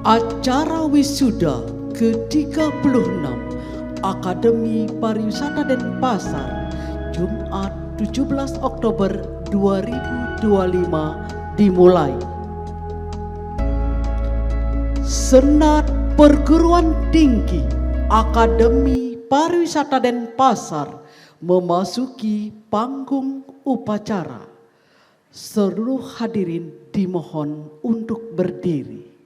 Acara wisuda ke-36 Akademi Pariwisata Denpasar, Jumat 17 Oktober 2025 dimulai. Senat Perguruan Tinggi Akademi Pariwisata Denpasar memasuki panggung upacara. Seluruh hadirin dimohon untuk berdiri.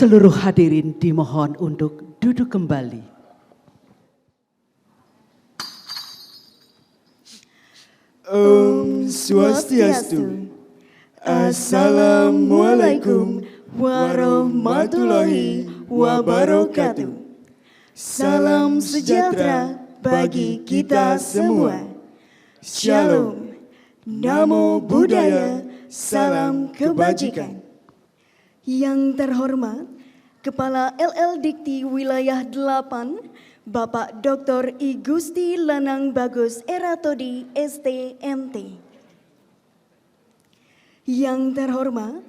Seluruh hadirin dimohon untuk duduk kembali. Om Swastiastu. Assalamualaikum warahmatullahi wabarakatuh. Salam sejahtera bagi kita semua. Shalom, Namo Buddhaya, salam kebajikan. Yang terhormat, Kepala LL Dikti Wilayah 8, Bapak Dr. I Gusti Lanang Bagus Eratodi STMT. Yang terhormat,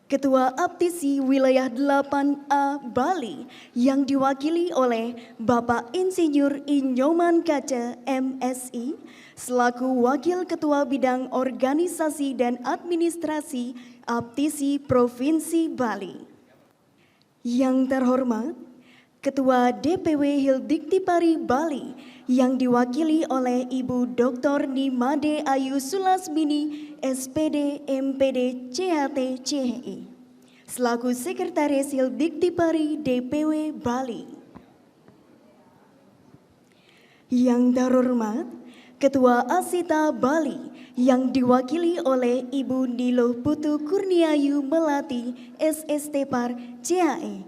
Ketua Aptisi Wilayah 8A Bali yang diwakili oleh Bapak Insinyur Inyoman Kaca MSI selaku Wakil Ketua Bidang Organisasi dan Administrasi Aptisi Provinsi Bali. Yang terhormat, Ketua DPW Hildiktipari Bali yang diwakili oleh Ibu Dr. Nimade Ayu Sulasmini SPD MPD CHT CHI selaku Sekretaris Hildiktipari DPW Bali. Yang terhormat, Ketua Asita Bali yang diwakili oleh Ibu Nilo Putu Kurniayu Melati SST Par CHE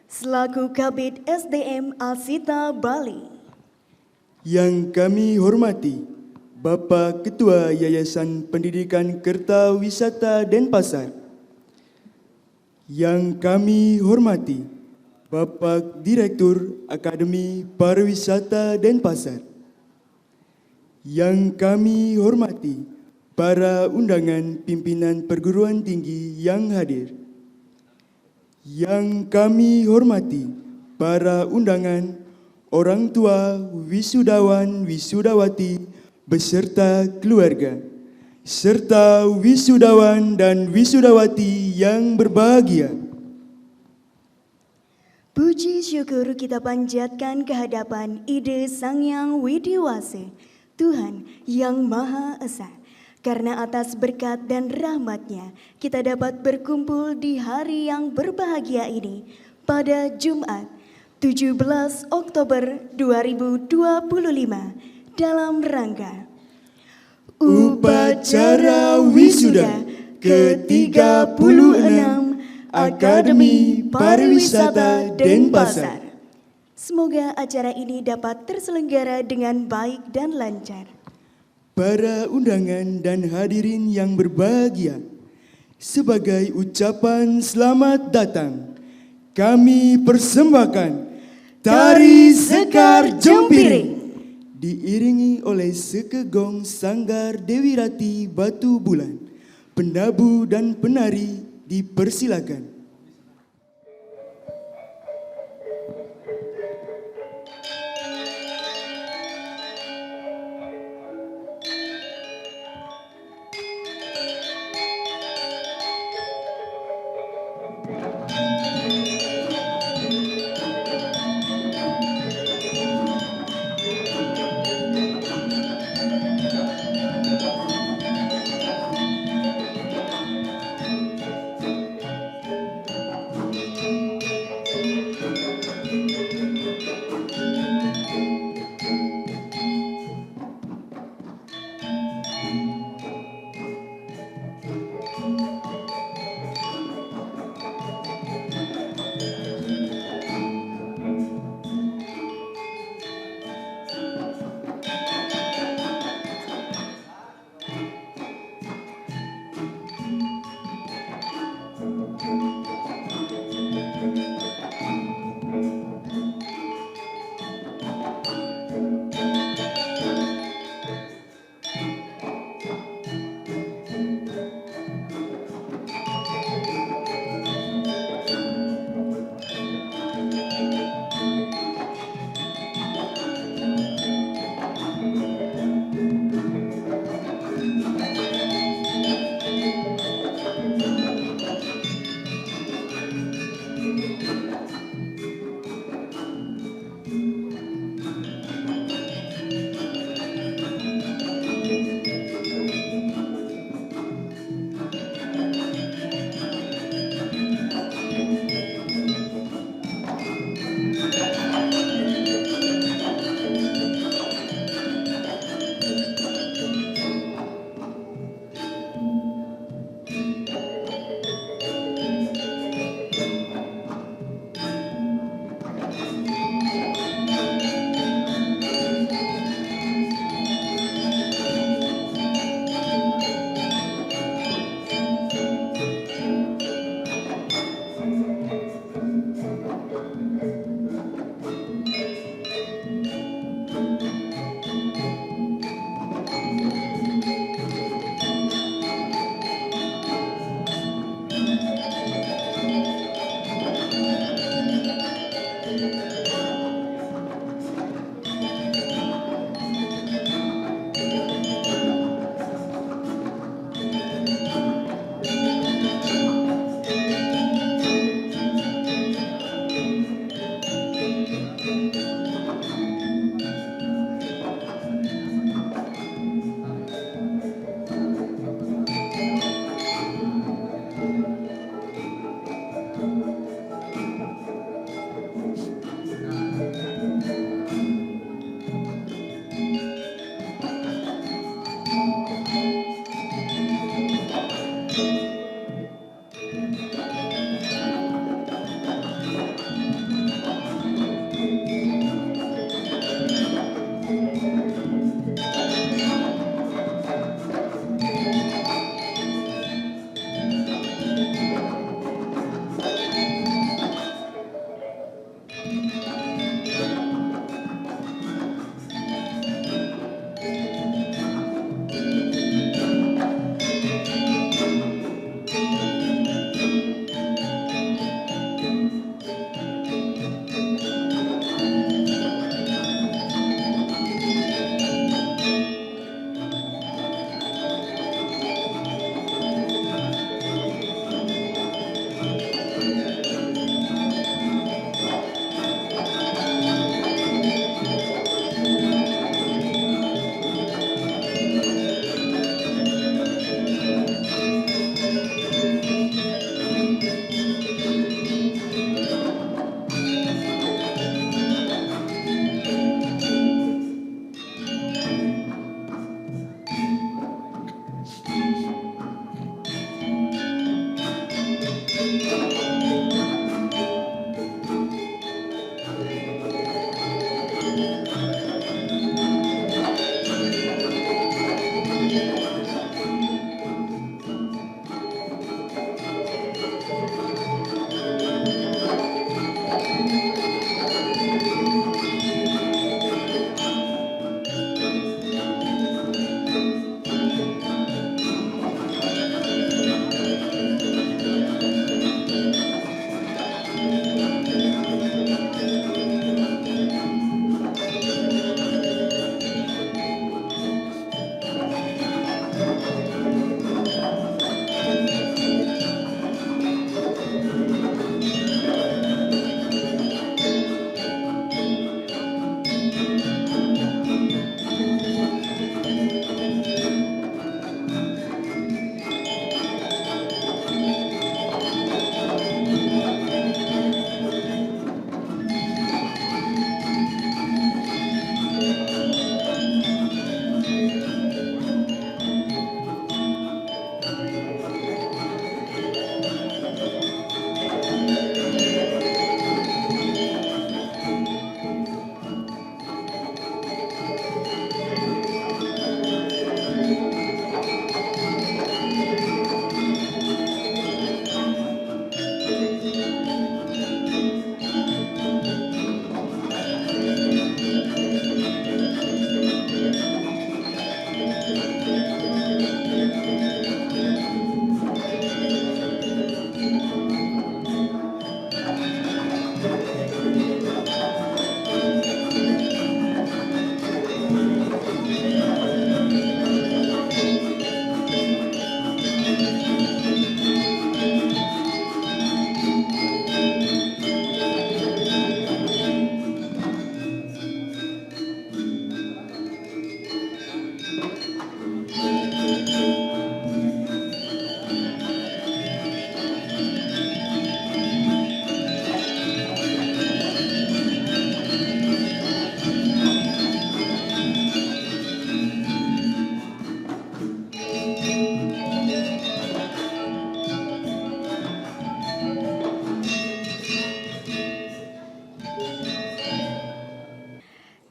selaku Kabid SDM Asita Bali. Yang kami hormati Bapak Ketua Yayasan Pendidikan Kertawisata Denpasar. Yang kami hormati Bapak Direktur Akademi Pariwisata Denpasar. Yang kami hormati para undangan pimpinan perguruan tinggi yang hadir. Yang kami hormati para undangan orang tua, wisudawan, wisudawati, beserta keluarga, serta wisudawan dan wisudawati yang berbahagia. Puji syukur kita panjatkan kehadapan Ide Sang Yang Widiwase, Tuhan yang Maha Esa. Karena atas berkat dan rahmat-Nya, kita dapat berkumpul di hari yang berbahagia ini pada Jumat 17 Oktober 2025 dalam rangka Upacara Wisuda ke-36 Akademi Pariwisata Denpasar. Semoga acara ini dapat terselenggara dengan baik dan lancar. Para undangan dan hadirin yang berbahagia, sebagai ucapan selamat datang, kami persembahkan Tari Sekar Jempiring, diiringi oleh sekegong Sanggar Dewi Rati Batu Bulan. Pendabu dan penari dipersilakan.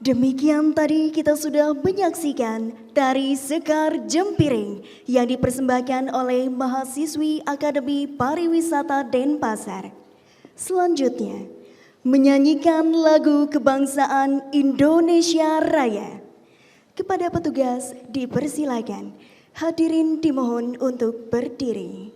Demikian tadi kita sudah menyaksikan tari Sekar Jempiring yang dipersembahkan oleh mahasiswi Akademi Pariwisata Denpasar. Selanjutnya, menyanyikan lagu kebangsaan Indonesia Raya. Kepada petugas dipersilakan, hadirin dimohon untuk berdiri.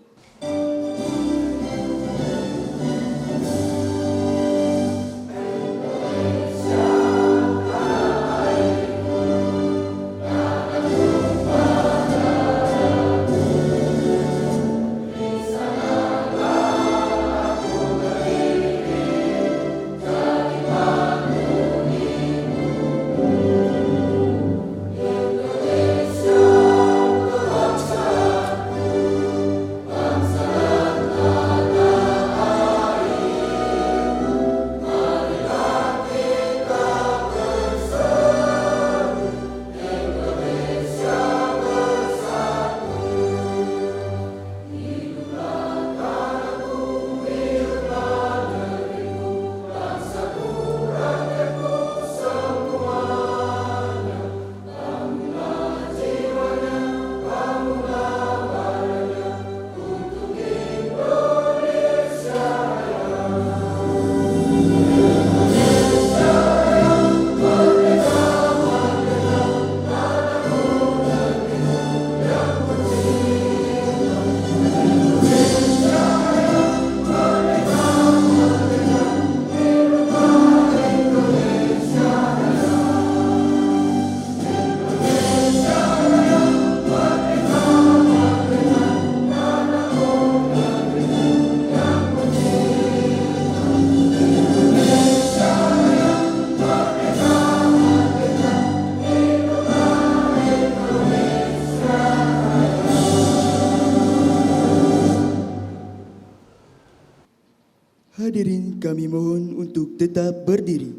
Hadirin kami mohon untuk tetap berdiri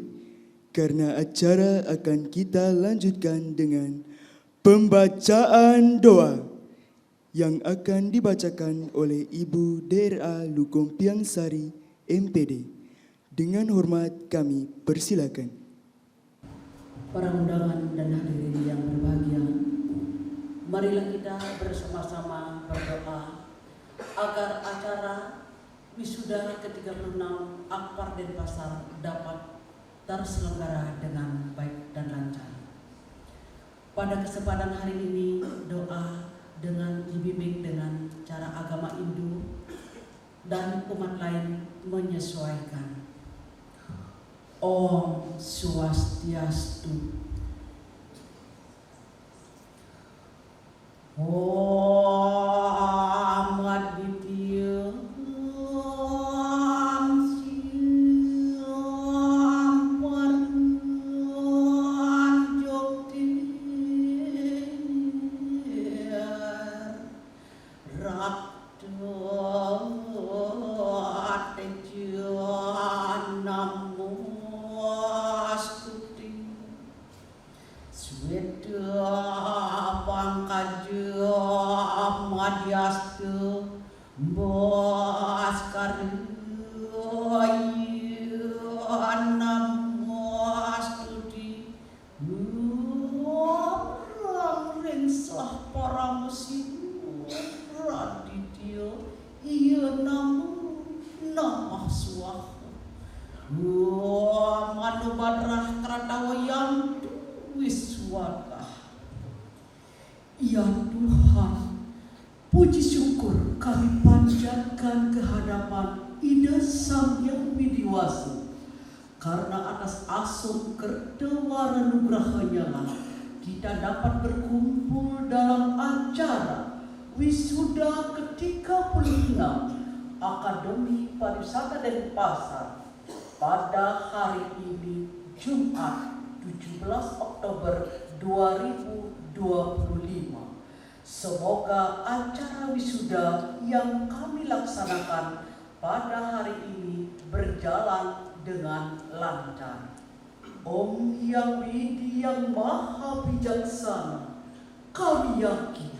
karena acara akan kita lanjutkan dengan pembacaan doa yang akan dibacakan oleh Ibu DRA Lukompiang Sari MPD. Dengan hormat kami persilakan. Para undangan dan hadirin yang berbahagia, marilah kita bersama-sama berdoa agar acara wisuda ke-36 Akpar Denpasar dapat terselenggara dengan baik dan lancar. Pada kesempatan hari ini, doa dengan dibimbing dengan cara agama Hindu dan umat lain menyesuaikan. Om Swastiastu. Om Aditya. Ya Tuhan, puji syukur kami panjatkan kehadapan Ida Sang Yang Widiwasi, karena atas asur kedewara nugrahanya lah kita dapat berkumpul dalam acara wisuda ke-36 Akademi Pariwisata Denpasar pada hari ini Jumat 17 Oktober 2025. Semoga acara wisuda yang kami laksanakan pada hari ini berjalan dengan lancar. Om Yang Widi yang Maha Bijaksana, kami yakin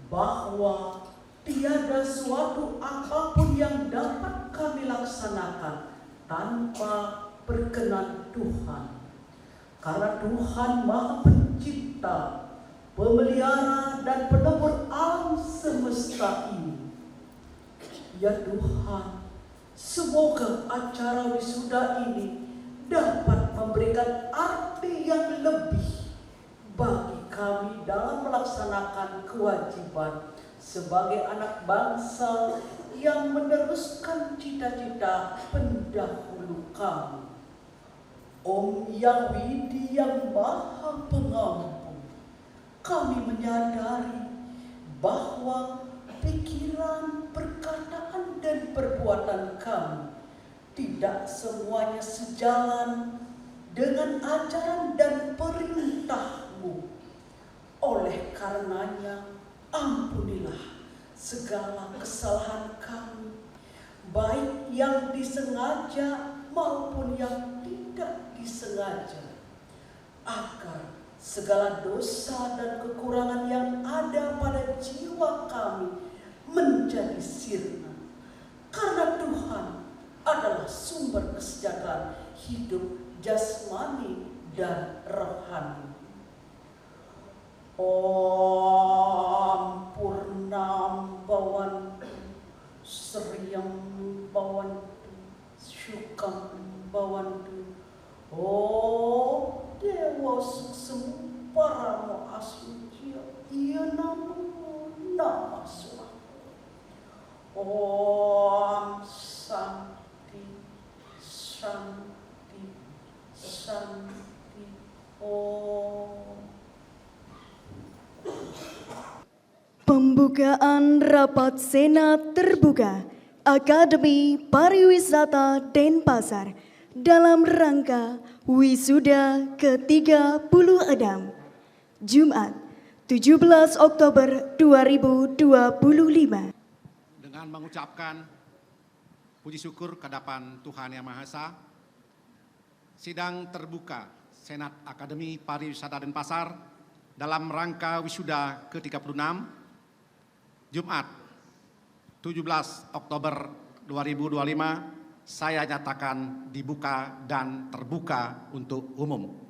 bahwa tiada suatu apapun yang dapat kami laksanakan tanpa berkenan Tuhan. Karena Tuhan Maha Pencipta, pemelihara dan penebur alam semesta ini. Ya Tuhan, semoga acara wisuda ini dapat memberikan arti yang lebih bagi kami dalam melaksanakan kewajiban sebagai anak bangsa yang meneruskan cita-cita pendahulu kami. Om Yang Widi yang Maha Pengampun, kami menyadari bahwa pikiran, perkataan, dan perbuatan kami tidak semuanya sejalan dengan ajaran dan perintah-Mu. Oleh karenanya, ampunilah segala kesalahan kami, baik yang disengaja maupun yang tidak disengaja, agar segala dosa dan kekurangan yang ada pada jiwa kami menjadi sirna. Karena Tuhan adalah sumber kesejahteraan hidup jasmani dan rohani. Om Purnam Bawantu, Sriyam Bawantu, Syukam Bawantu, Om Dewa Suksemu Paramo Asucia, Iya Namo Namaswa. Om Santi, Santi, Santi, Om. Pembukaan Rapat Senat Terbuka Akademi Pariwisata Denpasar dalam rangka Wisuda ke-36, Jumat 17 Oktober 2025. Dengan mengucapkan puji syukur kehadapan Tuhan Yang Maha Esa, sidang terbuka Senat Akademi Pariwisata Denpasar dalam rangka wisuda ke-36, Jumat 17 Oktober 2025, saya nyatakan dibuka dan terbuka untuk umum.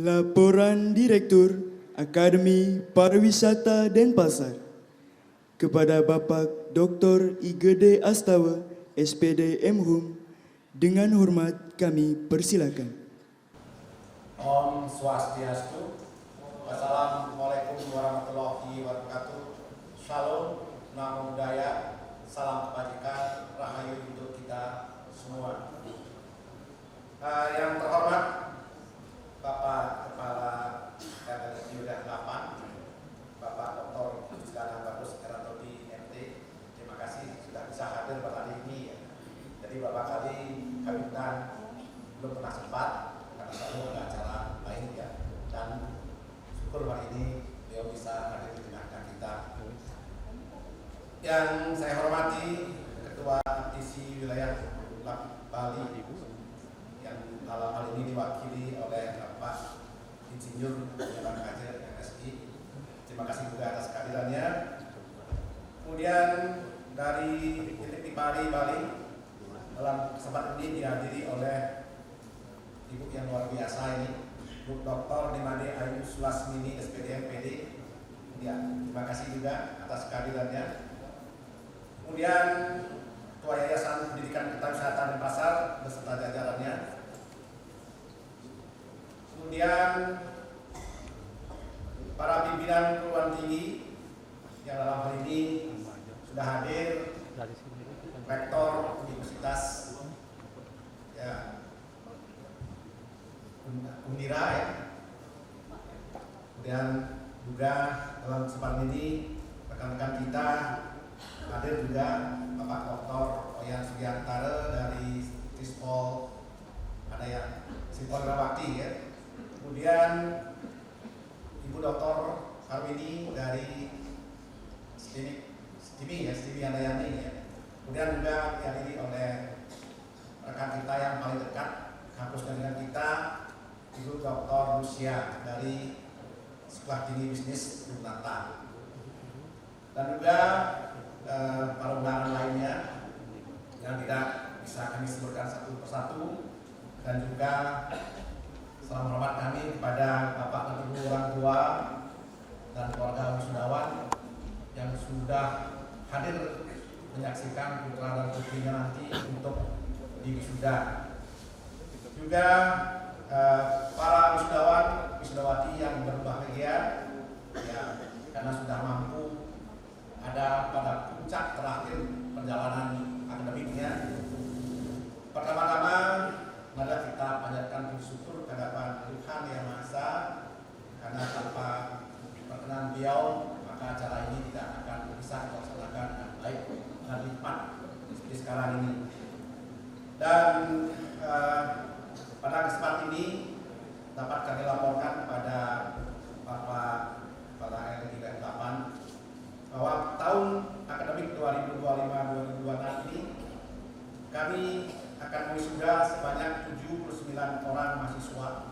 Laporan Direktur Akademi Pariwisata Denpasar kepada Bapak Dr. Igede Astawa, SPD MHUM, dengan hormat kami persilakan. Om Swastiastu. Wassalamualaikum warahmatullahi wabarakatuh. Shalom, Namo Buddhaya, salam kebajikan, rahayu untuk kita semua. Yang terhormat Bapak Kepala RRI Wilayah 8, Bapak Dr. Kusdana Bagus Eratodi MT, terima kasih sudah bisa hadir pada hari ini. Jadi Bapak kali kami belum pernah sempat karena selalu ada acara lain ya, dan syukur hari ini beliau bisa hadir di tengah kita. Yang saya hormati Ketua TC Wilayah Bali yang dalam hal ini diwakili oleh Bapak Insinyur Jalan Kajer MSI. Terima kasih juga atas kehadirannya. Kemudian dari titik Bali dalam kesempatan ini dihadiri oleh Ibu yang luar biasa ini, Bu Dr. Nimade Ayu Sulasmini SPD MPD. Ya, terima kasih juga atas kehadirannya. Kemudian Ketua Yayasan Pendidikan Ketawisata Denpasar beserta jajarannya. Kemudian para pimpinan perguruan tinggi yang dalam hal ini sudah hadir, Rektor Universitas ya, Undira ya. Kemudian juga dalam kesempatan ini rekan-rekan kita hadir juga Bapak Dr. Oyan Sugiantara dari Tispol, ada yang Simpol Rawati ya. Kemudian Ibu Dr. Karwini dari Stimi Andayani ya. Kemudian juga dihadiri oleh rekan kita yang paling dekat kampus dengan kita, Ibu Dr. Lucia dari Sekolah Tinggi Bisnis Unata. Dan juga para undangan lainnya yang tidak bisa kami sebutkan satu persatu, dan juga salam hormat kami kepada Bapak dan Ibu orang tua dan keluarga wisudawan yang sudah hadir menyaksikan putra dan putrinya nanti untuk diwisuda. Juga para wisudawan, wisudawati yang berbahagia ya, karena sudah mampu ada pada puncak terakhir perjalanan akademiknya. Pertama-tama mari kita panjatkan bersyukur kehadiran Tuhan Yang Maha Esa, karena tanpa perkenan Beliau maka acara ini tidak akan bisa dilaksanakan dengan baik dan nikmat seperti sekarang ini. Dan pada kesempatan ini dapat kami laporkan kepada Bapak Kepala RRI Wilayah 8 bahwa tahun akademik 2025-2026 ini kami akan wisuda sebanyak 79 orang mahasiswa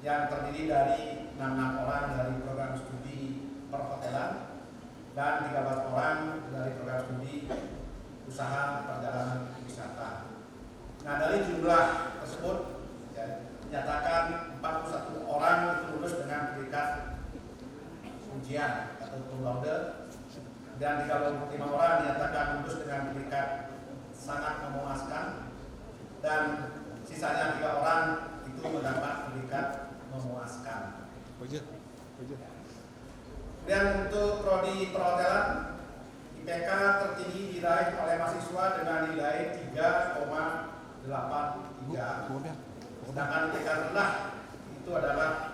yang terdiri dari 66 orang dari program studi perhotelan dan 13 orang dari program studi usaha perjalanan wisata. Nah, dari jumlah tersebut ya, dinyatakan 41 orang itu lulus dengan predikat ujian atau cum laude, dan 35 orang dinyatakan lulus dengan predikat sangat memuaskan, dan sisanya 3 orang itu mendapat predikat memuaskan. Dan untuk prodi perhotelan, IPK tertinggi diraih oleh mahasiswa dengan nilai 3,83, sedangkan IPK rendah itu adalah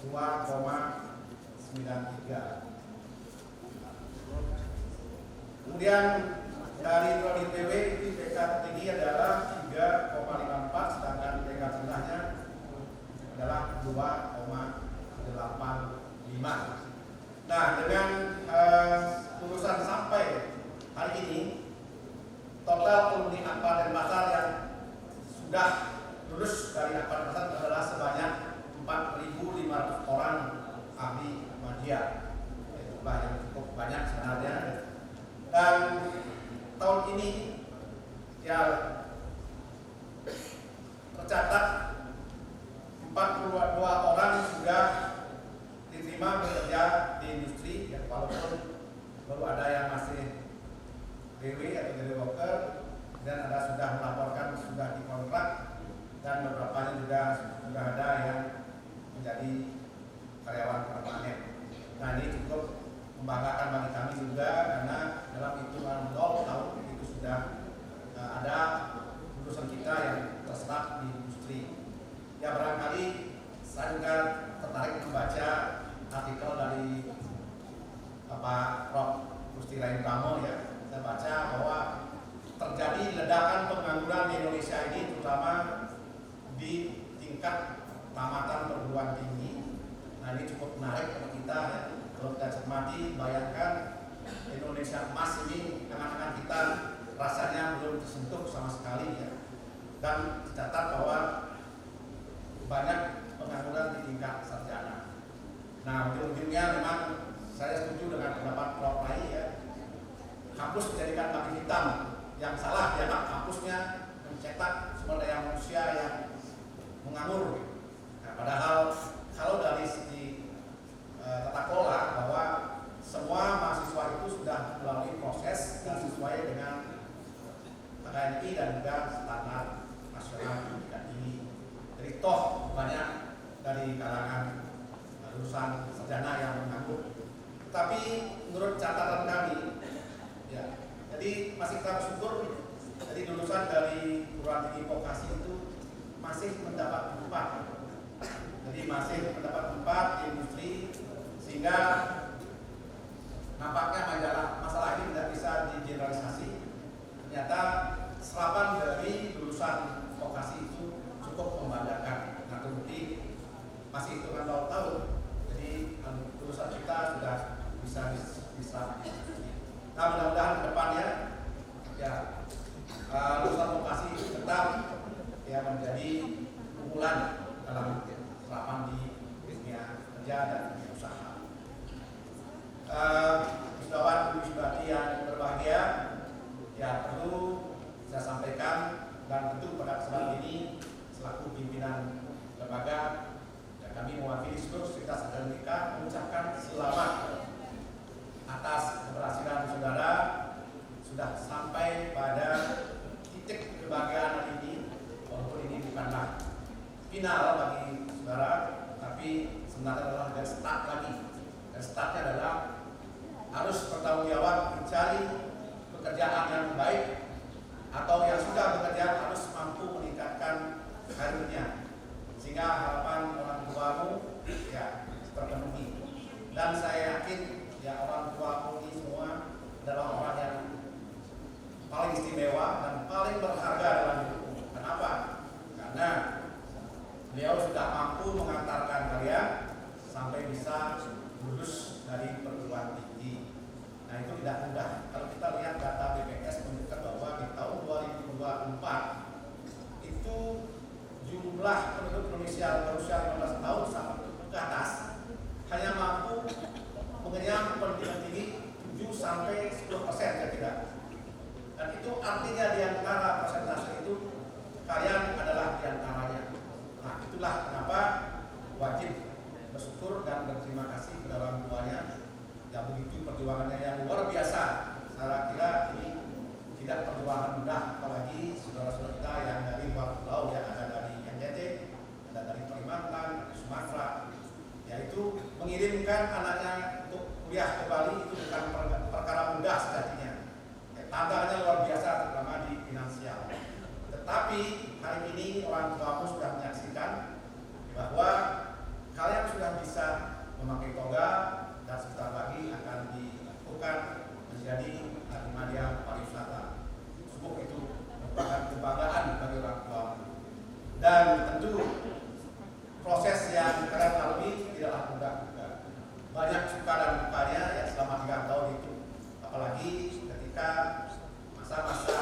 2,93. Kemudian dari prodi PW itu IPK tertinggi adalah 3,54, sedangkan IPK rendahnya adalah 2,85. Nah, dengan lulusan sampai hari ini, total alumni Akbar Denpasar yang sudah lulus dari Akbar Denpasar adalah sebanyak 4.500 orang ahli media. Jumlah yang cukup banyak sebenarnya. Dan tahun ini ya tercatat 42 orang DW atau DW Worker, dan ada sudah melaporkan sudah dikontrak, dan beberapa juga sudah ada yang menjadi karyawan permanen. Nah, ini cukup membanggakan bagi kami juga karena dalam hitungan 0 tahun itu sudah ada lulusan kita yang terserap di industri. Ya, barangkali saya juga tertarik membaca artikel dari Bapak Prof. Gusti Rain Pramo ya. Saya baca bahwa terjadi ledakan pengangguran di Indonesia ini terutama di tingkat tamatan perguruan tinggi. Nah, ini cukup menarik bagi kita ya. Kalau kita cermati, bayangkan Indonesia emas ini anak-anak kita rasanya belum tersentuh sama sekali ya. Dan dicatat bahwa banyak pengangguran di tingkat sarjana. Nah, ujung-ujungnya memang saya setuju dengan pendapat Prof. Rai ya. Kampus dijadikan kambing hitam, yang salah dianggap kampusnya mencetak sumber daya manusia yang menganggur. Nah, padahal kalau dari segi tata kelola bahwa semua mahasiswa itu sudah melalui proses dan sesuai dengan HKNI dan juga standar nasional pendidikan tinggi. Jadi toh banyak dari kalangan lulusan sarjana yang menganggur. Tapi menurut catatan kami, ya, jadi masih kita bersyukur. Jadi lulusan dari perguruan tinggi vokasi itu masih mendapat tempat. Jadi masih mendapat tempat di industri, sehingga nampaknya masalah ini tidak bisa digeneralisasi. Ternyata serapan dari lulusan vokasi itu cukup membanggakan. Nah, terbukti masih hitungan 0 tahun. Jadi lulusan kita sudah bisa diserap. Nah, mudah-mudahan ke depannya ya lulusan vokasi tetap ya menjadi unggulan dalam serapan di dunia kerja dan dunia usaha. Wisudawan wisudati yang berbahagia, ya perlu saya sampaikan dan tentu pada kesempatan ini selaku pimpinan lembaga ya, kami mewakili seluruh sivitas akademika mengucapkan selamat atas keberhasilan saudara sudah sampai pada titik kebahagiaan hari ini, walaupun ini bukanlah final bagi saudara, tapi sebenarnya adalah dari start lagi. Dan startnya adalah harus bertanggung jawab mencari pekerjaan yang baik, atau yang sudah bekerja harus mampu meningkatkan karirnya sehingga harapan orang tuamu ya terpenuhi. Dan saya yakin ya orang tuamu ini semua adalah orang yang paling istimewa dan paling berharga dalam hidupmu. Kenapa? Karena beliau sudah mampu mengantarkan kalian sampai bisa lulus dari perguruan tinggi. Nah, itu tidak mudah. Kalau kita lihat data BPS menunjukkan bahwa di tahun 2024 itu jumlah penduduk Indonesia berusia 15 tahun sampai ke atas hanya mampu mengenyam pendidikan tinggi 7 sampai 10% kira-kira. Dan itu artinya di antara persentase itu kalian adalah di antaranya. Nah, itulah kenapa wajib bersyukur dan berterima kasih kepada orang tuanya yang begitu perjuangannya yang luar biasa. Saya kira ini tidak perjuangan mudah, apalagi saudara-saudara kita yang dari luar pulau, yang ada dari NTT, ada dari Kalimantan, dari Sumatera, yaitu mengirimkan anaknya untuk kuliah ke Bali itu bukan perkara mudah sejatinya. Tantangannya luar biasa, terutama di finansial. Tetapi hari ini orang tuamu sudah menyaksikan bahwa kalian sudah bisa memakai toga dan sebentar lagi akan dilakukan menjadi media pariwisata. Sungguh itu merupakan kebanggaan bagi orang tua. Dan tentu proses yang kalian lalui tidaklah mudah juga. Banyak suka dan dukanya ya selama 3 tahun itu. Apalagi ketika masa-masa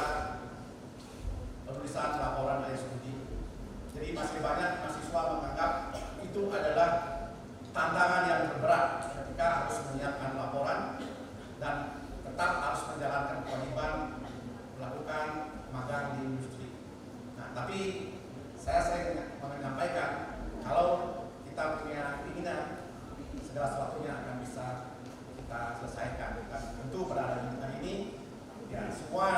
penulisan laporan akhir studi. Jadi masih banyak mahasiswa menganggap itu adalah tantangan yang berat ketika harus menyiapkan laporan dan tetap harus menjalankan kewajiban melakukan magang di industri. Nah, tapi saya sering menyampaikan kalau kita punya keinginan segala sesuatunya akan bisa kita selesaikan. Dan tentu pada hari ini ya semua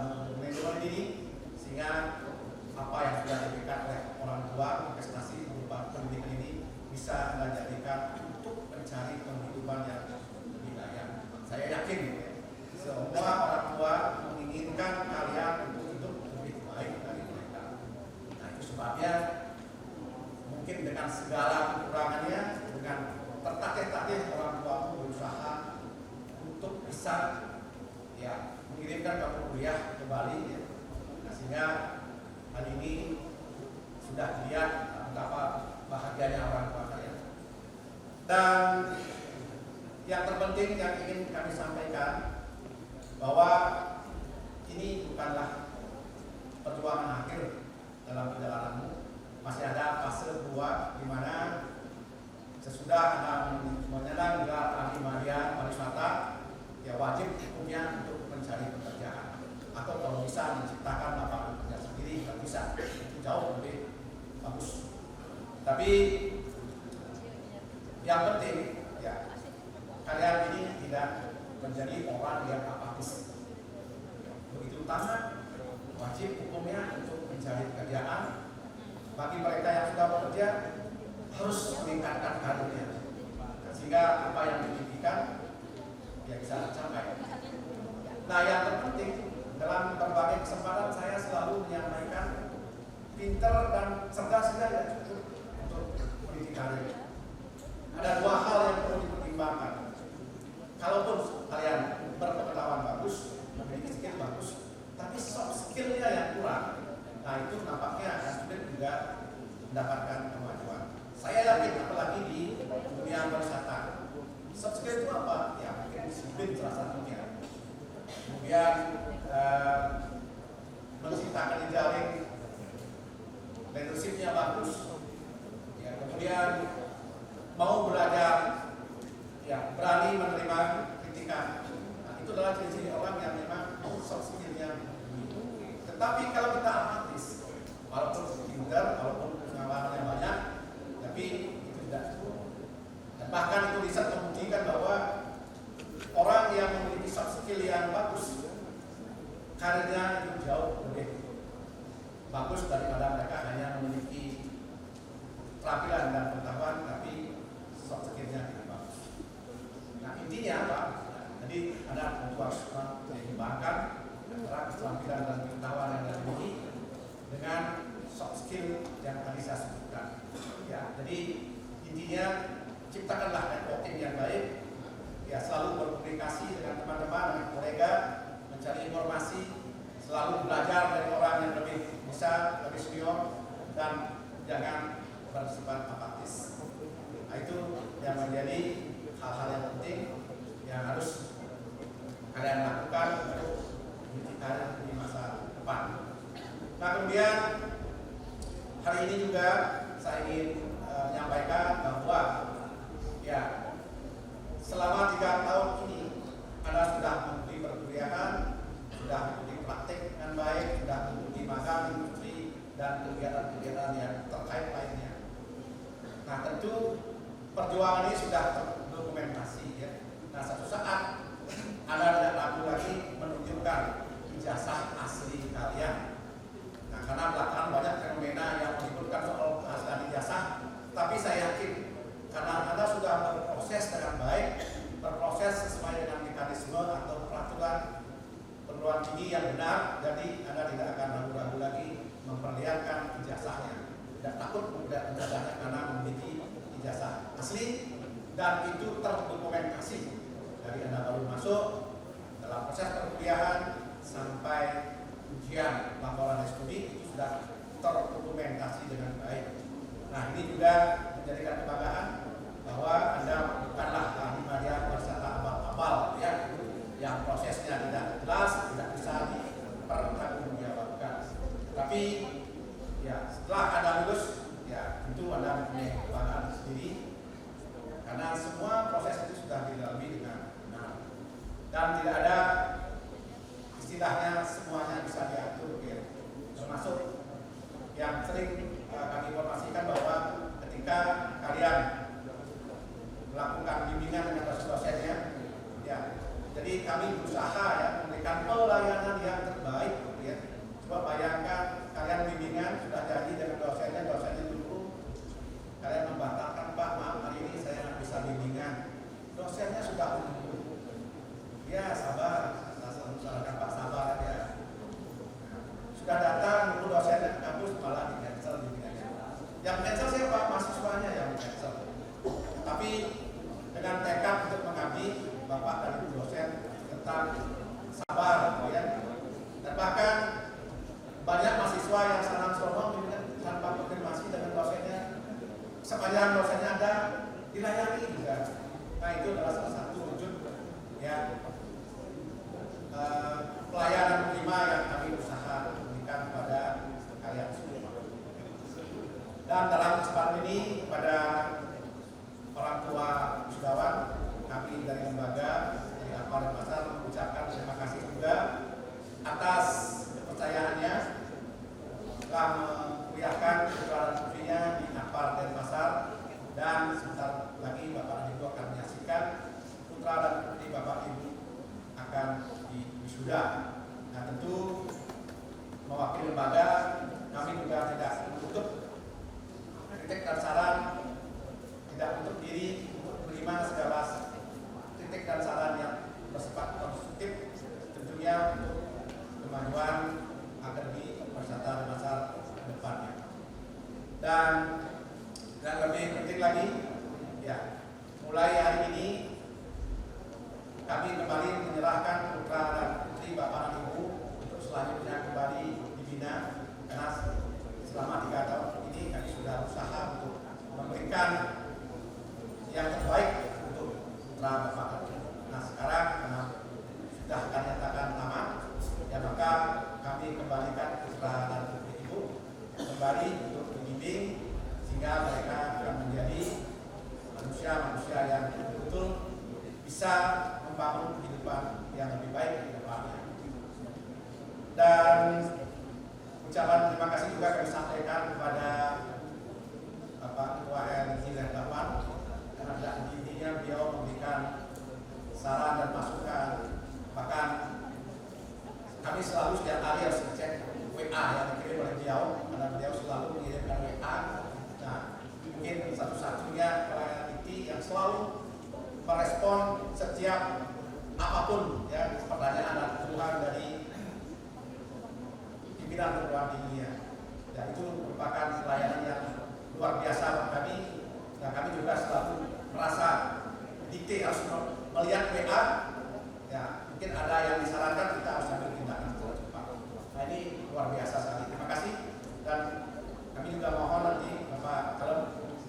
untuk manajemen ini, sehingga apa yang sudah diberikan oleh orang tua investasi berupa pendidikan ini bisa menjadikan untuk mencari penghidupan yang lebih layak. Saya yakin semua orang tua menginginkan kalian untuk hidup lebih baik dari mereka. Nah, itu sebabnya mungkin dengan segala kekurangannya, dengan tertatih-tatih orang tua berusaha untuk bisa mengirimkan kamu kuliah ke Bali, ya. Nah, sehingga hari ini sudah dilihat betapa bahagianya orang tua kalian. Dan yang terpenting yang ingin kami sampaikan bahwa ini bukanlah perjuangan akhir dalam perjalananmu. Masih ada fase 2 di mana sesudah Anda menyandang gelar ahli pariwisata, ya wajib hukumnya untuk mencari pekerjaan atau kalau bisa menciptakan lapangan kerja sendiri, kalau bisa itu jauh lebih bagus. Tapi yang penting ya kalian ini tidak menjadi orang yang apatis. Begitu utama wajib hukumnya untuk mencari pekerjaan. Bagi mereka yang sudah bekerja harus meningkatkan karirnya sehingga apa yang diimpikan ya bisa tercapai. Nah, yang terpenting dalam berbagai kesempatan saya selalu menyampaikan pinter dan cerdas saja tidak cukup untuk meniti karir. Ada 2 hal yang perlu dipertimbangkan. Kalaupun kalian berpengetahuan bagus, memiliki skill bagus, tapi soft skill-nya yang kurang, nah itu nampaknya akan sulit juga mendapatkan kemajuan. Saya yakin apalagi di dunia pariwisata, soft skill itu apa? Ya mungkin disiplin salah satunya. Kemudian menciptakan jejaring, leadership-nya bagus. Ya, kemudian mau belajar, ya berani menerima kritikan. Nah, itu adalah ciri-ciri orang yang memang soft skill-nya. Tetapi kalau kita apatis, walaupun pintar, walaupun pengalamannya banyak, tapi itu tidak cukup. Dan bahkan itu bisa membuktikan bahwa orang yang memiliki soft skill yang bagus, karirnya itu jauh lebih bagus daripada mereka hanya memiliki keterampilan dan pengetahuan, tapi soft skill-nya tidak bagus. Nah, intinya apa? Jadi ada harus dikembangkan antara keterampilan dan pengetahuan yang dimiliki dengan soft skill yang tadi saya sebutkan. Ya, jadi intinya ciptakanlah networking yang baik. Ya, selalu berkomunikasi dengan teman-teman, dengan kolega, mencari informasi, selalu belajar dari orang yang lebih bisa, lebih senior, dan jangan bersifat apatis. Nah, itu yang menjadi hal-hal yang penting yang harus kalian lakukan untuk karir di masa depan. Nah, kemudian hari ini juga saya ingin menyampaikan bahwa ya selama 3 tahun ini Anda sudah mengikuti perkuliahan, sudah mengikuti praktik dengan baik, sudah mengikuti magang di industri dan kegiatan-kegiatan yang terkait lainnya. Nah, tentu perjuangan ini sudah terdokumentasi, ya. Nah, suatu saat Anda tidak ragu lagi menunjukkan ijazah asli kalian. Nah, karena belakangan banyak fenomena yang menyebutkan soal keaslian ijazah, tapi saya yakin karena Anda sudah berproses dengan baik, berproses sesuai dengan mekanisme atau peraturan perguruan tinggi yang benar, jadi Anda tidak akan ragu-ragu lagi memperlihatkan ijazahnya. Tidak takut memperlihatkan ijazahnya karena memiliki ijazah asli dan itu terdokumentasi dari Anda baru masuk dalam proses perkuliahan sampai ujian laporan studi itu sudah terdokumentasi dengan baik. Nah, ini juga menjadikan kebanggaan bahwa Anda bukanlah ahli pariwisata abal-abal, ya, yang prosesnya tidak jelas, tidak bisa dipertanggungjawabkan. Tapi ya setelah Anda lulus, ya tentu Anda mempunyai kebanggaan sendiri karena semua proses itu sudah dilalui dengan benar dan tidak ada istilahnya semuanya bisa diatur, ya. Termasuk yang sering kami informasikan bahwa ketika kalian melakukan bimbingan dengan dosen-dosennya, ya, jadi kami berusaha ya memberikan pelayanan yang terbaik sudah datang nunggu dosen ke kampus malah di cancel bimbingannya. Yang cancel siapa? Mahasiswanya yang cancel. Tapi dengan tekad untuk mengabdi, Bapak dan Ibu dosen tetap sabar, ya. Dan bahkan banyak mahasiswa yang senang sombong tanpa konfirmasi dengan dosennya. Sepanjang dosennya ada, dilayani juga. Nah, itu adalah salah satu wujud ya pelayanan prima yang kami usaha berikan kepada kalian semua. Dan dalam kesempatan ini kepada orang tua wisudawan, kami dari lembaga dari Akbar dan Pasar mengucapkan terima kasih juga atas kepercayaannya telah menguliahkan putra dan putrinya di Akbar dan Pasar, dan sebentar lagi Bapak dan Ibu akan menyaksikan putra dan putri Bapak Ibu akan wisuda. Nah, tentu mewakili lembaga, kami juga tidak menutup kritik dan saran, tidak menutup diri untuk menerima segala kritik dan saran yang bersifat konstruktif, tentunya untuk kemajuan akademi pariwisata dan pasar ke depannya. Dan yang lebih penting lagi, ya, mulai hari ini kami kembali menyerahkan putra dan putri Bapak dan Ibu untuk selanjutnya kembali dibina, karena selama 3 tahun ini kami sudah berusaha untuk memberikan yang terbaik untuk putra Bapak dan Ibu. Nah, sekarang karena sudah kami nyatakan tamat, ya maka kami kembalikan putra dan putri Ibu kembali untuk dibimbing sehingga mereka akan menjadi manusia-manusia yang betul-betul bisa membangun kehidupan yang lebih baik di depannya. Dan ucapan terima kasih juga kami sampaikan kepada Bapak Ketua RRI Daerah karena tidak intinya beliau memberikan saran dan masukan. Bahkan kami selalu setiap hari harus cek WA yang dikirim oleh beliau, karena beliau selalu mengirimkan WA. Nah, mungkin satu-satunya RRI yang selalu merespon setiap apapun ya pertanyaan dan keluhan dari pimpinan perguruan tingginya. Dan itu merupakan pelayanan yang luar biasa bagi kami. Dan kami juga selalu merasa dikte harus melihat WA. Ya, mungkin ada yang disarankan, kita harus ambil tindakan secara cepat. Nah, ini luar biasa sekali. Terima kasih. Dan kami juga mohon nanti Bapak Kalem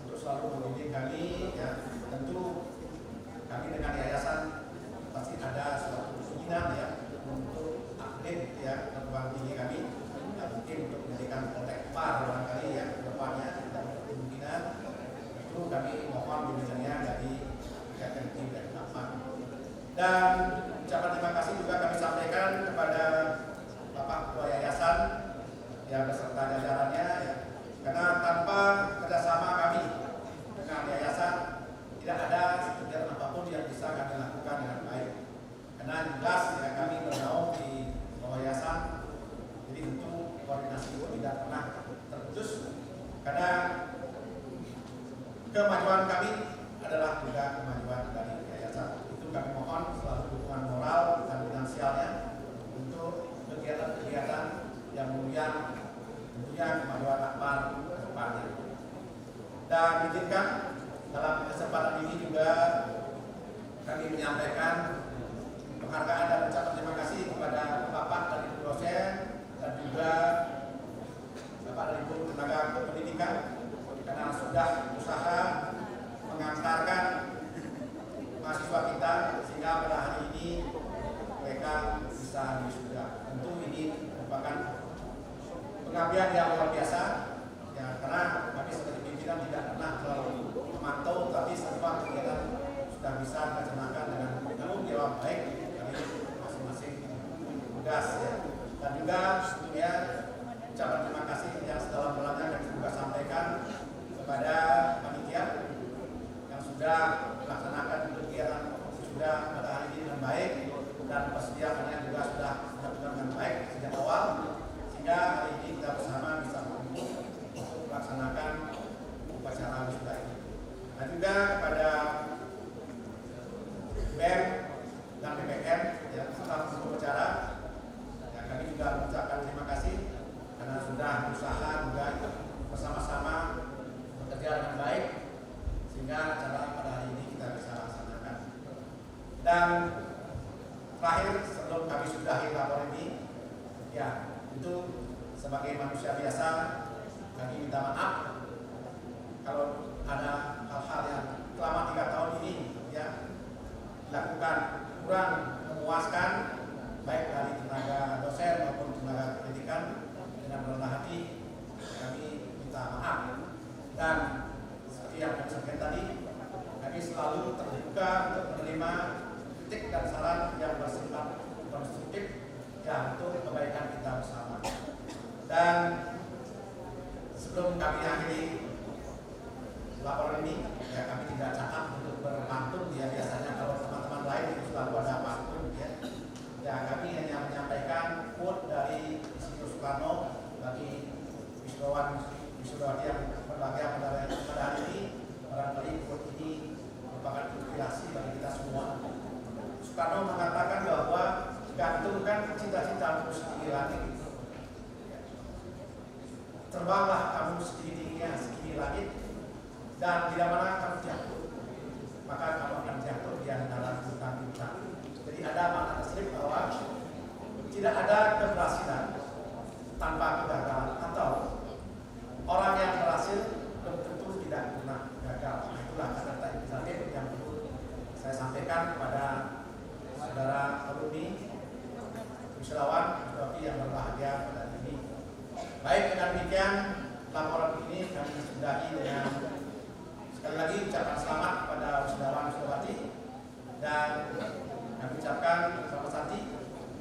untuk selalu membimbing kami. Ya, tentu kami dengan yayasan pasti ada suatu keinginan ya untuk update ya perguruan tinggi kami, ya, mungkin untuk menjadikan kontak par barangkali ya ke depannya kita kemungkinan itu kami mohon bimbingannya dari pihak tim dan apa. Dan ucapan terima kasih juga kami sampaikan kepada Bapak Ketua Yayasan ya beserta jajarannya ya, karena tanpa kerjasama kami dengan yayasan tidak ada kegiatan apapun yang bisa kami lakukan dengan baik. Karena jelas ya kami bernaung di bawah yayasan, jadi tentu koordinasi itu tidak pernah terputus. Karena kemajuan kami adalah juga kemajuan dari yayasan. Itu kami mohon selalu dukungan moral dan finansialnya untuk kegiatan-kegiatan yang kemudian tentunya kemajuan Akbar ke depannya. Dan izinkan dalam kesempatan ini juga kami menyampaikan penghargaan dan ucapan terima kasih kepada Bapak dan Ibu dosen dan juga Bapak dan Ibu tenaga pendidikan karena sudah berusaha mengantarkan mahasiswa kita sehingga pada hari ini mereka bisa wisuda. Tentu ini merupakan pengabdian yang luar biasa ya, karena kami sebagai pimpinan tidak pernah terlalu memantau, tapi semua kegiatan sudah bisa dilaksanakan dengan tanggung jawab baik dari masing-masing tugas ya. Dan juga tentunya ucapan terima kasih yang sedalam-dalamnya kami juga sampaikan kepada panitia yang sudah melaksanakan kegiatan sudah pada hari ini dengan baik dan persediaannya juga sudah dilakukan dengan baik sejak awal sehingga hari ini kita bersama bisa untuk melaksanakan upacara wisuda ini. Dan juga kepada BEM dan BPM yang telah upacara, ya, kami juga mengucapkan terima kasih Ya, itu sebagai manusia biasa kami minta maaf kalau ada hal-hal yang selama 3 tahun ini ya dilakukan kurang memuaskan baik dari tenaga dosen maupun tenaga pendidikan. Dengan rendah hati kami minta maaf, dan seperti yang kami sampaikan tadi, kami selalu terbuka untuk menerima kritik dan saran yang bersifat konstruktif ya untuk kebaikan kita bersama. Dan sebelum kami akhiri laporan ini, ya kami tidak cakap untuk berpantun ya, biasanya kalau teman-teman lain itu selalu ada pantun ya. Ya kami hanya menyampaikan quote dari Insinyur Soekarno bagi wisudawati yang berbahagia pada hari ini. Barangkali quote ini merupakan inspirasi bagi kita semua. Soekarno mengatakan bahwa gantungkan cita-citamu setinggi langit, terbanglah kamu setinggi-tingginya setinggi langit, dan bila mana kamu jatuh, maka kamu akan jatuh di antara bintang-bintang. Jadi ada makna tasrif bahwa tidak ada keberhasilan tanpa kegagalan, atau orang yang berhasil belum tentu tidak pernah gagal. Nah, itulah kata-kata inspiratif yang perlu saya sampaikan kepada saudara alumni wisudawan yang berbahagia pada hari ini. Baik, dengan demikian laporan ini kami sudahi dengan sekali lagi ucapan selamat kepada wisudawan wisudawati, dan kami ucapkan selamat santi.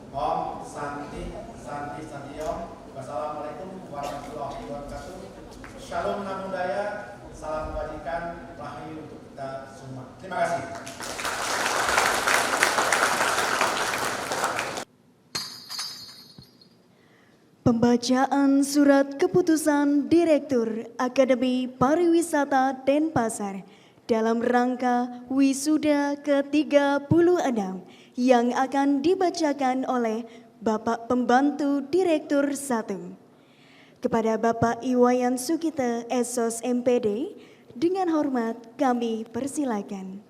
Om Santi Santi Santi Om. Wassalamualaikum warahmatullahi wabarakatuh. Shalom Namo Buddhaya. Salam kebajikan rahayu untuk kita semua. Terima kasih. Pembacaan surat keputusan Direktur Akademi Pariwisata Denpasar dalam rangka wisuda ke-36 yang akan dibacakan oleh Bapak Pembantu Direktur 1. Kepada Bapak Iwayan Sukita Esos MPD, dengan hormat kami persilakan.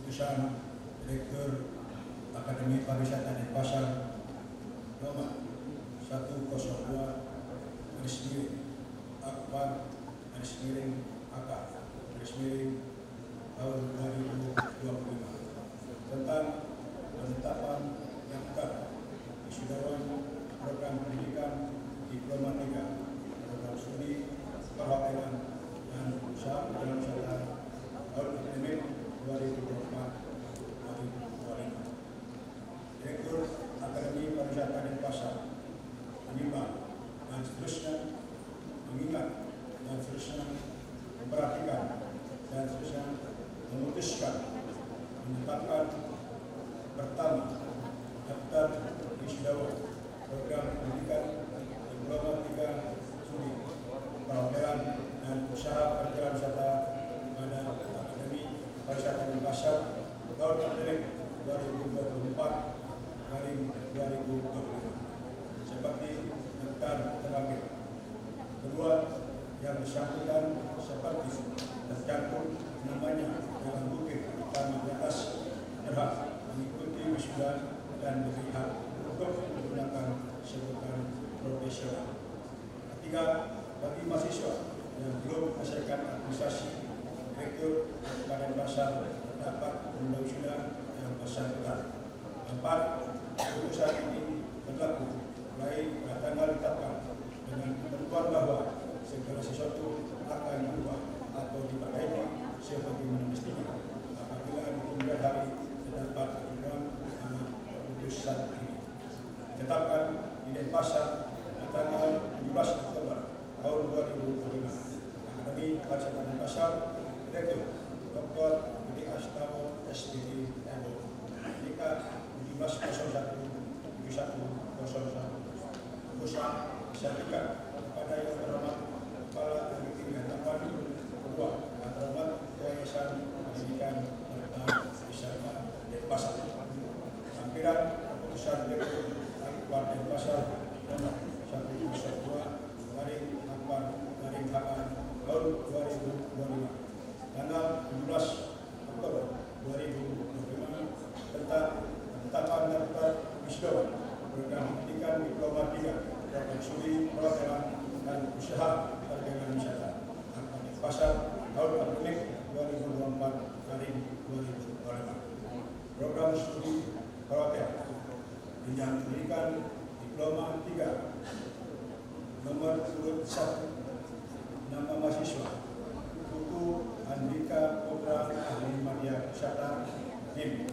Keputusan Direktur Akademi Pariwisata Denpasar nomor 102/AK/tahun 2025 tentang penetapan daftar wisudawan program pendidikan Diploma 3 program studi perhotelan dan usaha pariwisata tahun akademik 2024-2025. Direktur Akademi Pariwisata Denpasar mengimbau dan seterusnya mengingat dan seterusnya memperhatikan dan seterusnya memutuskan menetapkan pertama daftar wisudawan program pendidikan Diploma 3 studi perhotelan dan usaha pariwisata pada Akademi Pariwisata Denpasar tahun akademik 2024-2025 seperti daftar terakhir. Kedua, yang bersangkutan seperti tercantum namanya dalam bukti utama di atas berhak mengikuti wisuda dan diberi hak untuk menggunakan sebutan profesional. Ketiga, bagi mahasiswa yang belum menyelesaikan administrasi, Direktur Akademi Denpasar dapat menunda wisuda yang bersangkutan. 4. Keputusan ini berlaku mulai pada tanggal ditetapkan dengan ketentuan bahwa segala sesuatu akan berubah atau diperbaiki sebagaimana mestinya apabila di kemudian hari terdapat perubahan dalam keputusan ini. Ditetapkan di Denpasar pada tanggal 17 Oktober tahun 2025. Akademi Pariwisata Denpasar, Direktur Dr. Budi Astawa SPD MO. Nikah 1701-7101. Usaha sertifikat kepada yang terhormat Kepala Akademi Denpasar. Kedua, yang terhormat Yayasan Pendidikan serta Wisata Denpasar. Lampiran keputusan Direktur Akbar Denpasar nomor 102/Akbar/HA tahun 2025 tanggal 17 Oktober 2025 tentang penetapan daftar wisudawan program pendidikan diploma 3 program studi perhotelan dan usaha perjalanan wisata angkatan Denpasar tahun akademik 2024 dari 2025. Program studi perhotelan jenjang pendidikan diploma 3 nomor urut 1 nama mahasiswa Buku Andika Putra Ahli Media Wisata NIM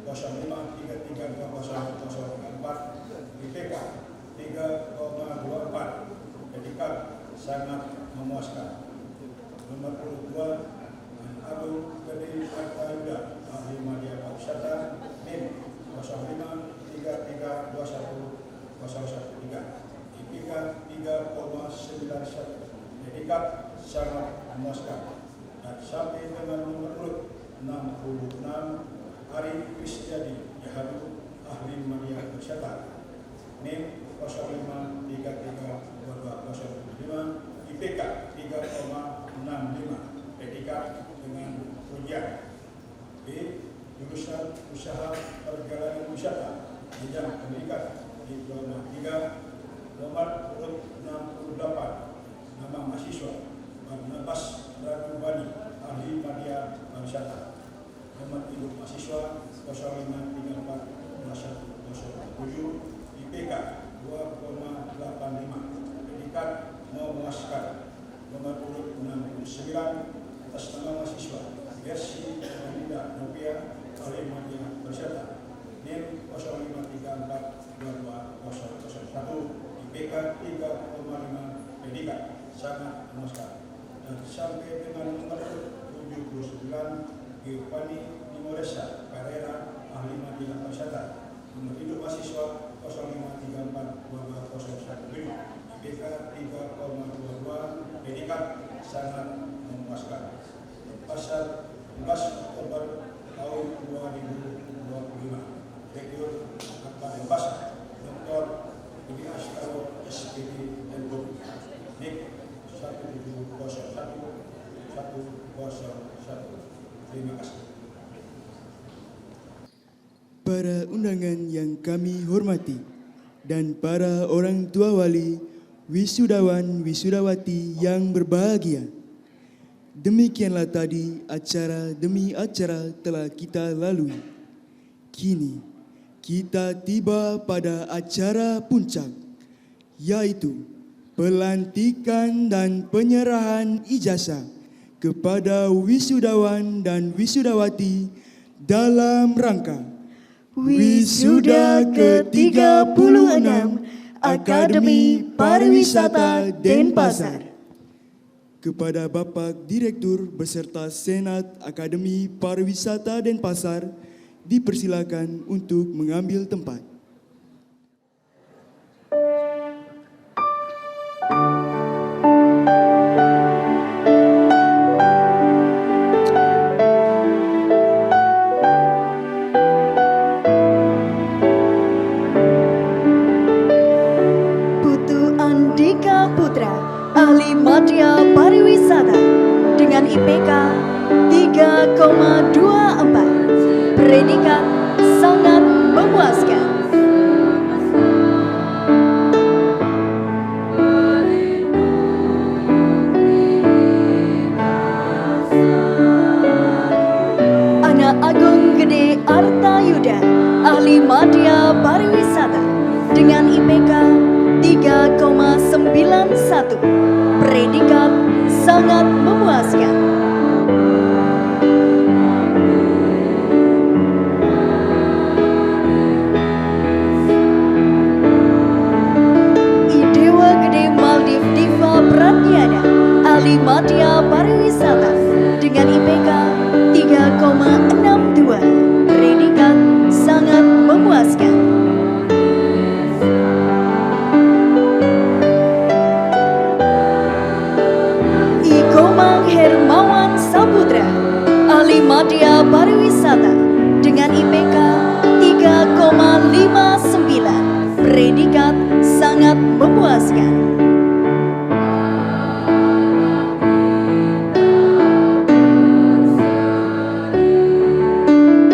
05332004 IPK 3,24 predikat sangat memuaskan. Nomor urut 2 Agung Gede Artayuda Ahli Media Wisata NIM 0533210113 IPK 3,91 predikat sangat memuaskan. Dan sampai dengan nomor urut 66 Ari Kristiadi Yahadu Ahli Media Wisata NIM 05332205 IPK 3,65 predikat dengan ujian. B. Jurusan Usaha Perjalanan Wisata jenjang pendidikan diploma 3 nomor urut 68 nama mahasiswa Barnabas Radubani Ahli Media Wisata. Nomor induk mahasiswa 05342107 IPK 2,85 predikat memuaskan. Nomor urut 69 atas nama mahasiswa Gersi Anida Novia Ahli Media Wisata NIM 05342201 IPK 3,5 predikat sangat memuaskan. Dan sampai dengan nomor 79 Giovanni Dimoresa Carrera Ahli Media Wisata. Nomor induk mahasiswa 05342201 IPK 3,22 predikat sangat memuaskan. Pasal 11 Oktober tahun 2025. Direktur Angkatan Denpasar Dr. Budi Astaro SPD NPB NIK 1701101. Terima kasih. Para undangan yang kami hormati dan para orang tua wali, wisudawan wisudawati yang berbahagia. Demikianlah tadi acara demi acara telah kita lalui. Kini kita tiba pada acara puncak, yaitu pelantikan dan penyerahan ijazah kepada wisudawan dan wisudawati dalam rangka Wisuda ke-36 Akademi Pariwisata Denpasar. Kepada Bapak Direktur beserta Senat Akademi Pariwisata Denpasar, dipersilakan untuk mengambil tempat. Ahli Media Pariwisata dengan IPK 3,24, predikat sangat memuaskan. Anak Agung Gede Artayuda, Ahli Media Pariwisata dengan IPK 3,91, predikat sangat memuaskan. Idewa Gede Maldiv Diva Pratyana, Ahli Media Pariwisata dengan IPK 3,62, predikat sangat memuaskan. Hermawan Saputra, Ahli Media Pariwisata dengan IPK 3,59, predikat sangat memuaskan.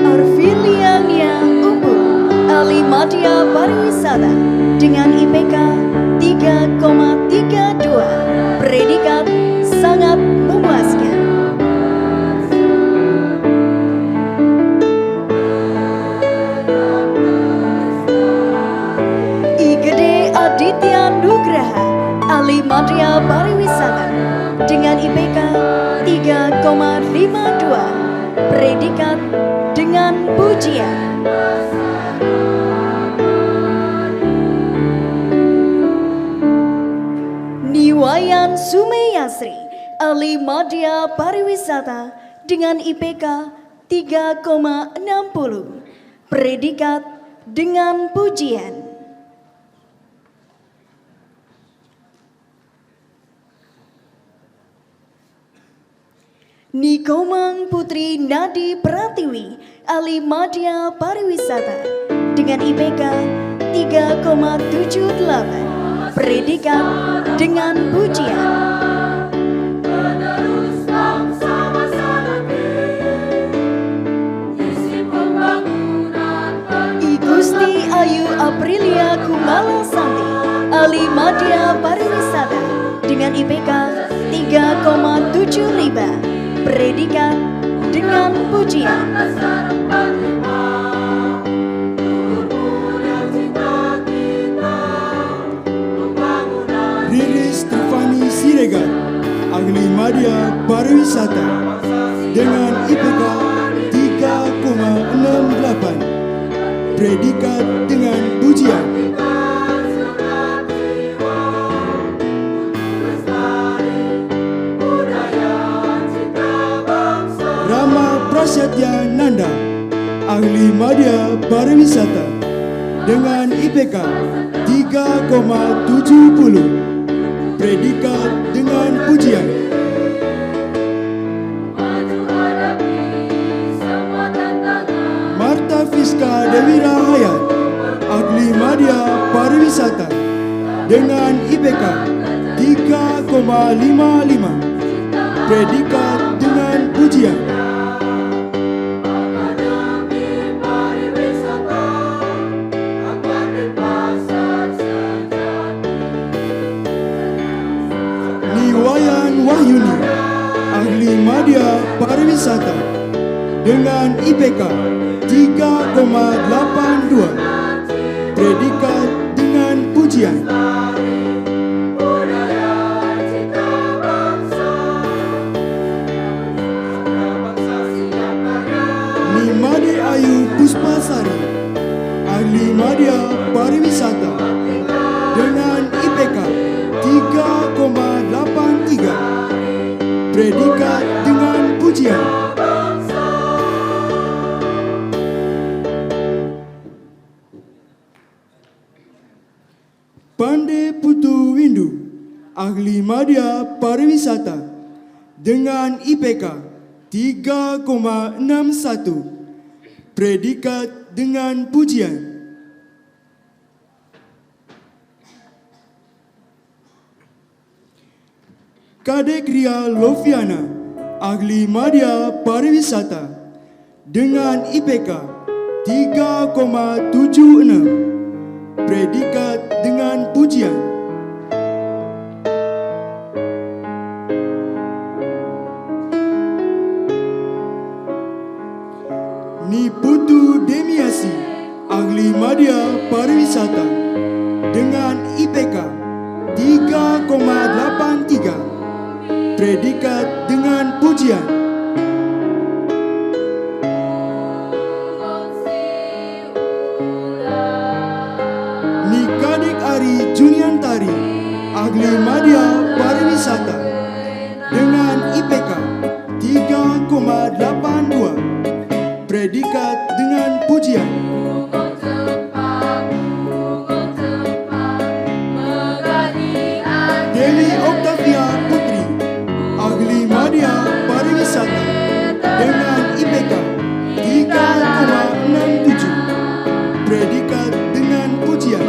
Arviliania Unggul, Madya Pariwisata dengan IPK 3,32, predikat sangat memuaskan. IGD Aditya Nugraha, ahli Madya Pariwisata dengan IPK 3,52, predikat dengan pujian. Niwayan Sumeyasri, ahli Madya Pariwisata dengan IPK 3,60, predikat dengan pujian. Nikomang Putri Nadi Pratiwi, ahli Madya Pariwisata dengan IPK 3,78, predikat dengan pujian. I Gusti Ayu Aprilia Kumala Santi, ahli Madya Pariwisata dengan IPK 3,75, predikat dengan pujian. Riris Stefani Siregar, ahli Madya Pariwisata dengan IPK 3,68, predikat dengan pujian. Rama Prasetya Nanda, ahli Madya Pariwisata dengan IPK 3,70, predikat dengan pujian. Marta Fiska Dewi Rahayat, ahli Madya Pariwisata dengan IPK 3,55, predikat dengan pujian. Niwayan Wahyuni, ahli Madya Pariwisata dengan IPK 3,82, predikat dengan pujian. Nimade Ayu Puspasari, ahli Madya Pariwisata dengan IPK 3,83, predikat dengan pujian. Pande Putu Windu, ahli Madya Pariwisata dengan IPK 3,61, predikat dengan pujian. Kadek Ria Loviana, ahli Madya Pariwisata dengan IPK 3,76, predikat dengan pujian. Niputu Demiasi, ahli Madya Pariwisata dengan IPK 3,83, predikat dengan pujian. Nikadek Ari Juniantari, ahli Madya Pariwisata dengan IPK 3,82, predikat dengan pujian. Dewi Oktavia Putri, ahli Madya Pariwisata dengan IPK 3,67, predikat dengan pujian.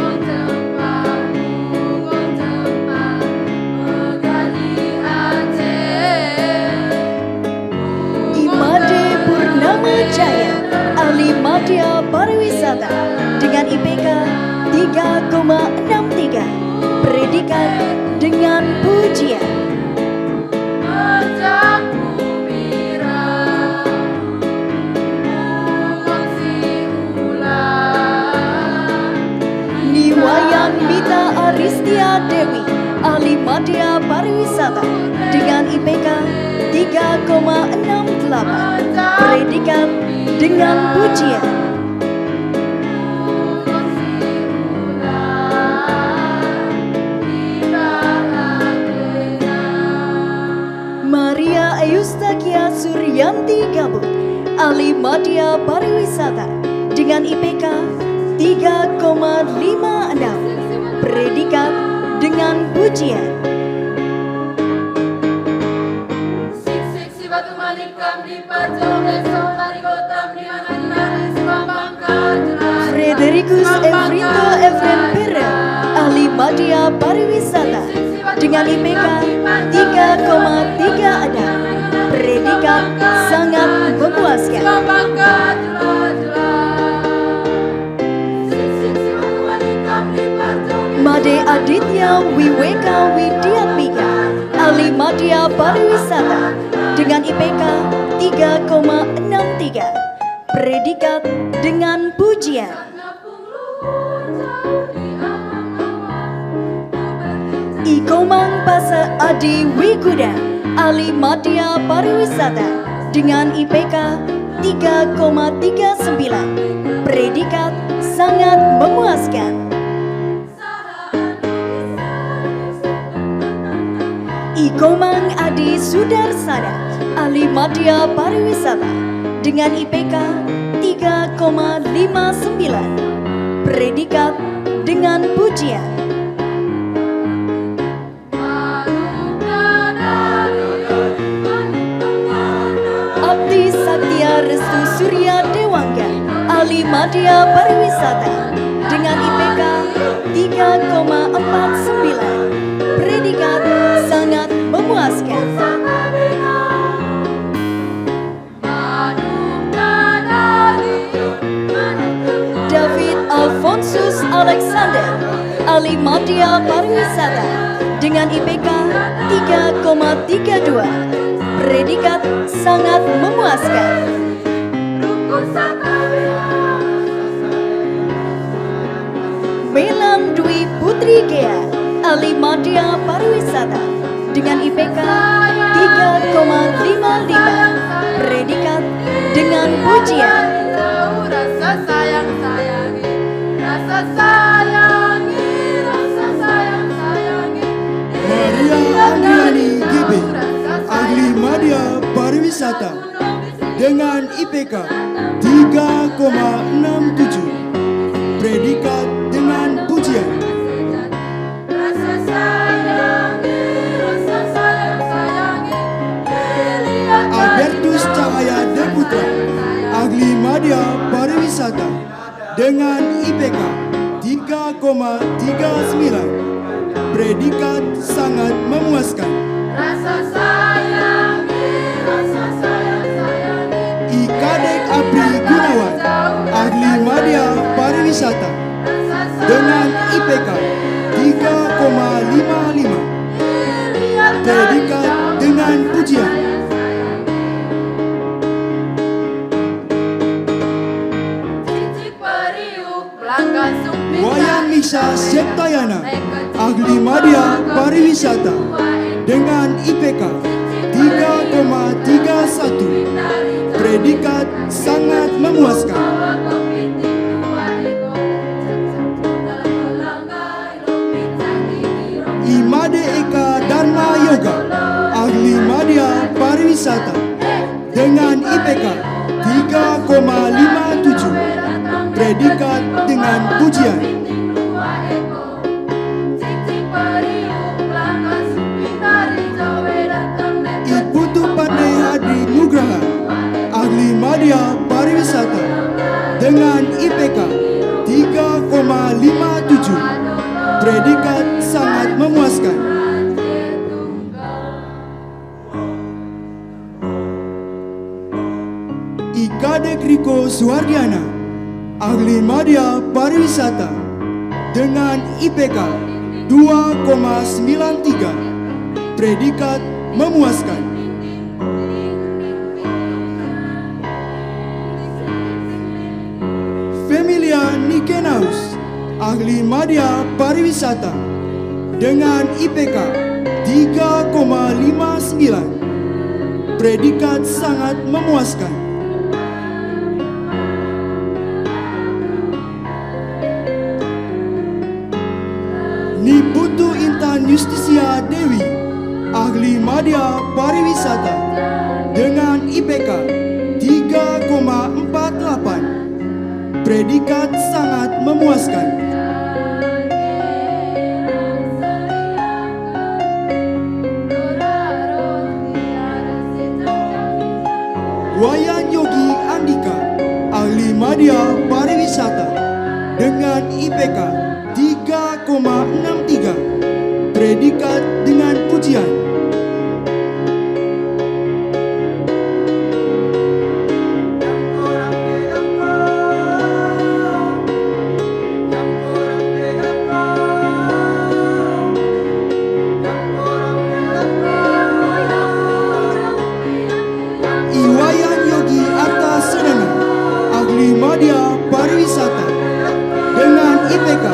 Imade Purnama Jaya, ahli Madya Pariwisata dengan IPK 3,63. Predikat dengan pujian. Niwayan Mita Aristia Dewi, ahli media pariwisata dengan IPK 3,68. Predikat dengan pujian. Maria Eustakia Suryanti Gabut, ahli media pariwisata dengan IPK 3,56. Predikat dengan pujian. Frederikus Efrito Efren Pera, ahli media pariwisata dengan IPK 3,36. Predikat sangat memuaskan. Made Aditya Wiweka Widiatmika, ahli media pariwisata dengan IPK 3,63. Predikat dengan pujian. Ikomang Pasa Adi Wiguda, ahli media pariwisata dengan IPK 3,39. Predikat sangat memuaskan. Ikomang Adi Sudarsana, ahli media pariwisata dengan IPK 3,59. Predikat dengan pujian. Abdi Satya Restu Surya Dewangga, ahli media pariwisata dengan IPK 3,49. Predikat sangat memuaskan. David Alfonsus Alexander, ahli media pariwisata dengan IPK 3,32. Predikat sangat memuaskan. Melan Dwi Putri Gea, ahli media pariwisata dengan IPK 3,55. Predikat dengan pujian. Rasa sayang sayangi, rasa sayangi, rasa sayang sayangi. Maria Anggiani GB, ahli media pariwisata dengan IPK 3,67. Predikat dengan pujian. Rasa sayangi, rasa sayang sayangi. Albertus Cahaya Deputra, ahli media pariwisata dengan IPK 3,39. Predikat sangat memuaskan. Rasa sayangi, rasa sayang sayangi. Ikadek Apri Gunawan, ahli media pariwisata dengan IPK 3,55. Predikat dengan pujian. Wayan Misa Septayana, ahli media pariwisata dengan IPK 3,31. Predikat sangat memuaskan. Imade Eka Dharma Yoga, ahli media pariwisata dengan IPK 3,57. Predikat dengan pujian. Iputu Pandai Hadi Nugraha, ahli media pariwisata dengan IPK 3,57. Predikat sangat memuaskan. Ikadek Riko Suhardiana, ahli media pariwisata dengan IPK 2,93, predikat memuaskan. Femilia Nikenaus, ahli media pariwisata dengan IPK 3,59, predikat sangat memuaskan. Niputu Intan Justisia Dewi, ahli media pariwisata dengan IPK 3,48, predikat sangat memuaskan. Wayan Yogi Andika, ahli media pariwisata dengan IPK 3,63, predikat dengan pujian. Iwayan Yogi Arta Sedana, ahli media pariwisata dengan IPK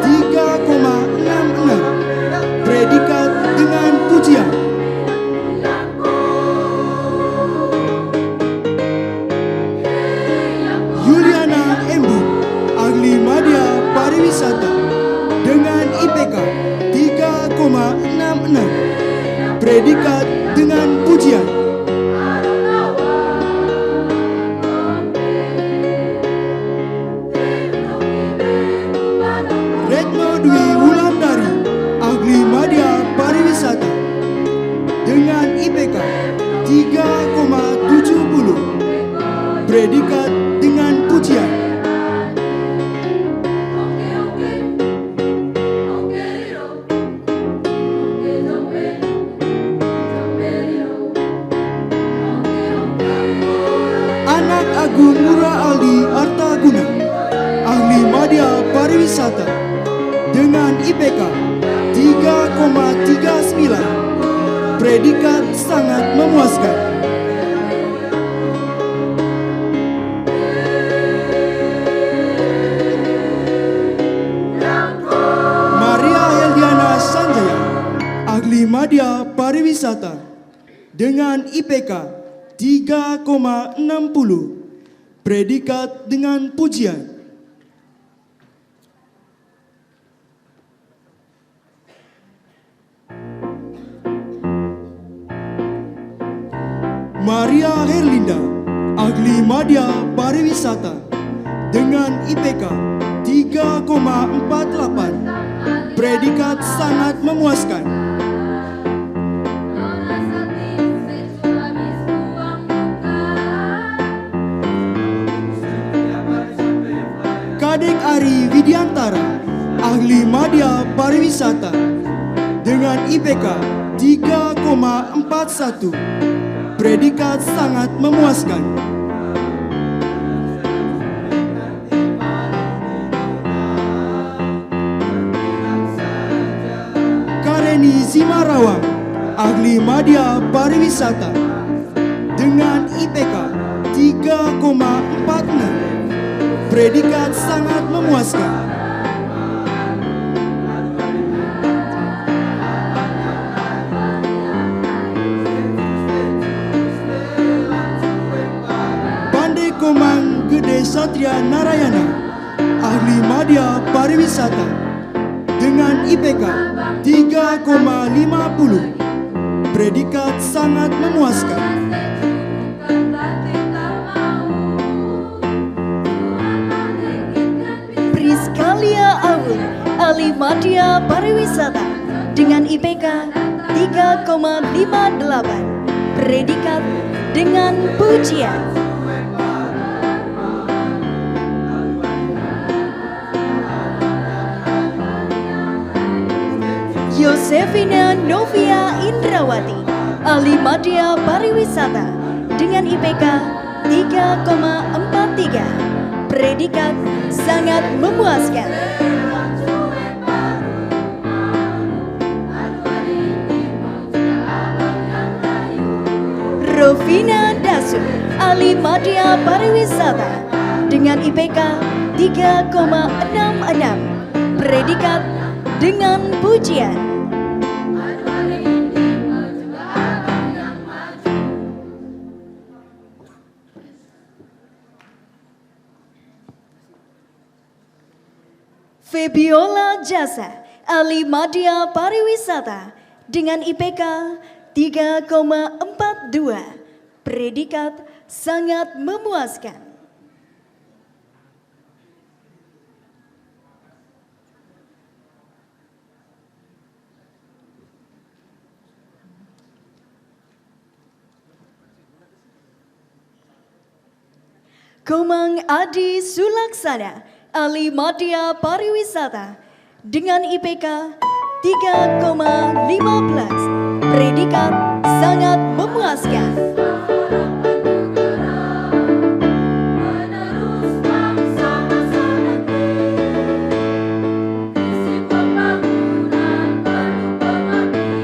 3,66, predikat dengan pujian. Yuliana Embu, ahli media pariwisata dengan IPK 3,66, predikat dengan pujian. Retno Dwi Wulandari, ahli media pariwisata dengan IPK 3,70, predikat dengan pujian. Anak Agung Nura Aldi Artaguna, ahli media pariwisata dengan IPK 3,39, predikat sangat memuaskan. Maria Heldiana Sanjaya, ahli media pariwisata dengan IPK 3,60, predikat dengan pujian. Maria Herlinda, ahli media pariwisata dengan IPK 3,48, predikat sangat memuaskan. Kadek Ari Widiantara, ahli media pariwisata dengan IPK 3,41, predikat sangat memuaskan. Kareni Zimarawang, ahli media pariwisata dengan IPK 3,46, predikat sangat memuaskan. Komang Gede Satria Narayana, ahli media pariwisata dengan IPK 3,50, predikat sangat memuaskan. Priskalia Aun, ahli media pariwisata dengan IPK 3,58, predikat dengan pujian. Yosefina Novia Indrawati, ahli media pariwisata dengan IPK 3,43, predikat sangat memuaskan. Rovina Dasu, ahli media pariwisata dengan IPK 3,66, predikat dengan pujian. Febiola Jasa, ahli media pariwisata dengan IPK 3,42, predikat sangat memuaskan. Komang Adi Sulaksana, ahli media pariwisata dengan IPK 3,15, predikat sangat memuaskan.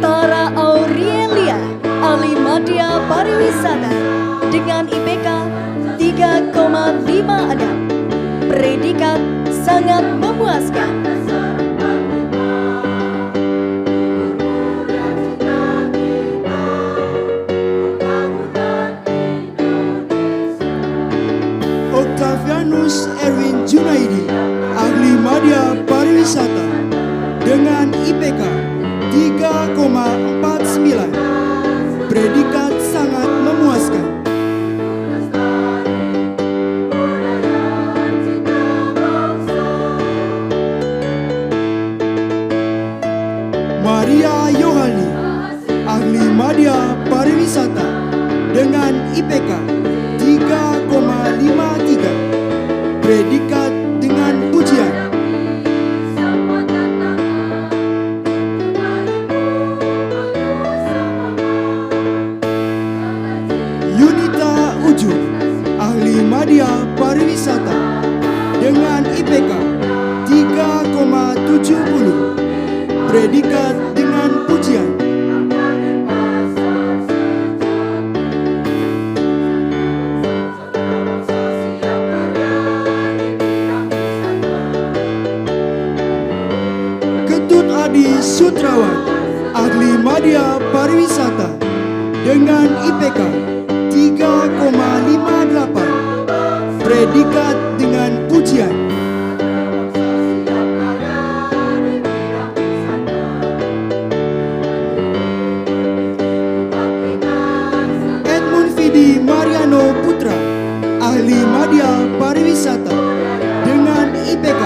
Tara Aurelia, ahli media pariwisata dengan IPK 3,56, predikat sangat memuaskan. Octavianus Erwin Junaidi, ahli media pariwisata dengan IPK 3,49, predikat sangat memuaskan. Maria Yohani, ahli media pariwisata dengan IPK 3,53, predikat dengan pujian. Yunita Uju, ahli media pariwisata dengan IPK 3,70, predikat dengan pujian. Ketut Adi Sutrawan, ahli media pariwisata dengan IPK 3,58, predikat dengan pujian. Mariano Putra, ahli media pariwisata dengan IPK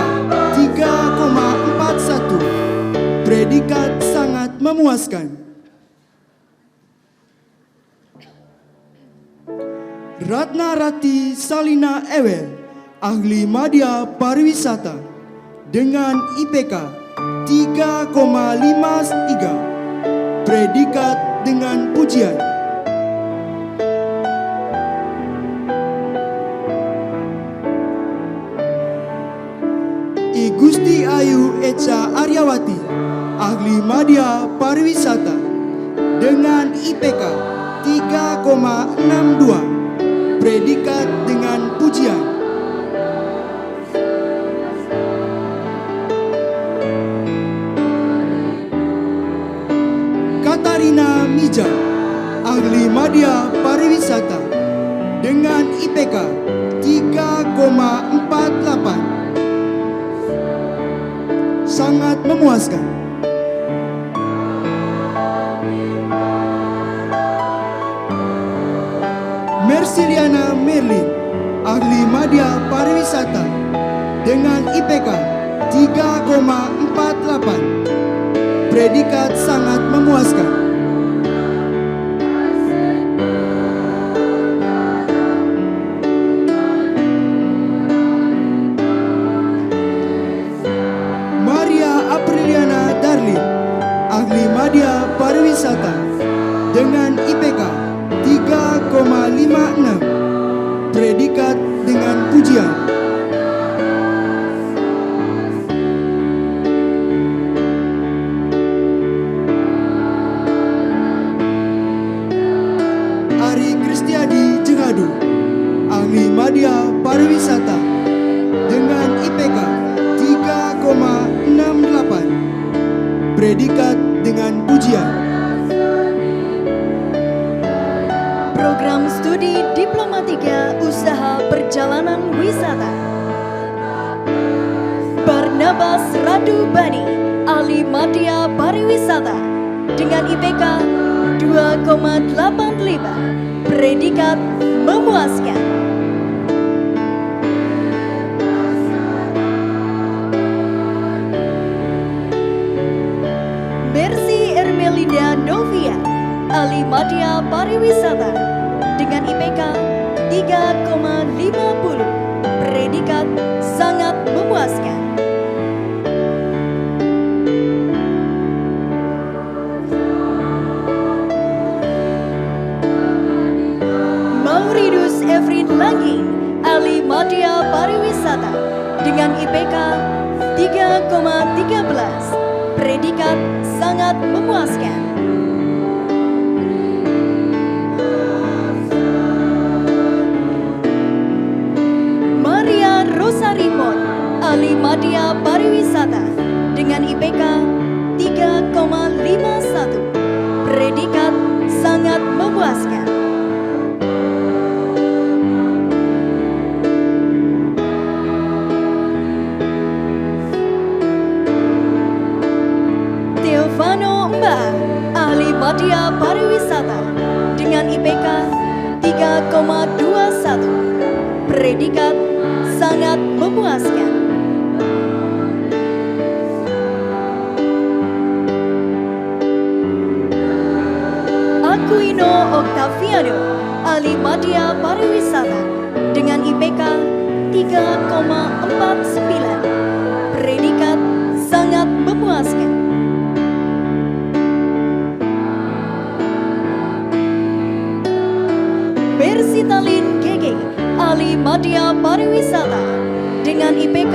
3,41, predikat sangat memuaskan. Ratna Rati Salina Ewel, ahli media pariwisata dengan IPK 3,53, predikat dengan pujian. Gusti Ayu Echa Aryawati, ahli media pariwisata dengan IPK 3,62, predikat dengan pujian. Katarina Mija, ahli media pariwisata dengan IPK 3,48, sangat memuaskan. Mersiliana Merlin, ahli media pariwisata dengan IPK 3,48, predikat sangat memuaskan. Media pariwisata dengan IPK 3,56, predikat dengan pujian. predikat dengan pujian. Program Studi Diploma 3 Usaha Perjalanan Wisata. Barnabas Radu Bani, ahli Madya Pariwisata dengan IPK 2,85, predikat memuaskan. Mercy Ermelinda Novia, ahli Madya Pariwisata dengan IPK 3,50, predikat sangat memuaskan. Mauridus Evrin Langging, ahli Madya Pariwisata dengan IPK 3,13, predikat sangat memuaskan. Maria Rosarimon, ahli Madya Pariwisata dengan IPK 3,51, predikat sangat memuaskan. Teofano Mbah, ahli Madya Pariwisata dengan IPK 3,21, predikat sangat memuaskan. Aquino Octaviano, ahli Madya Pariwisata dengan IPK 3,49, predikat sangat memuaskan. Bersitalin Gege, ahli Madya Pariwisata dengan IPK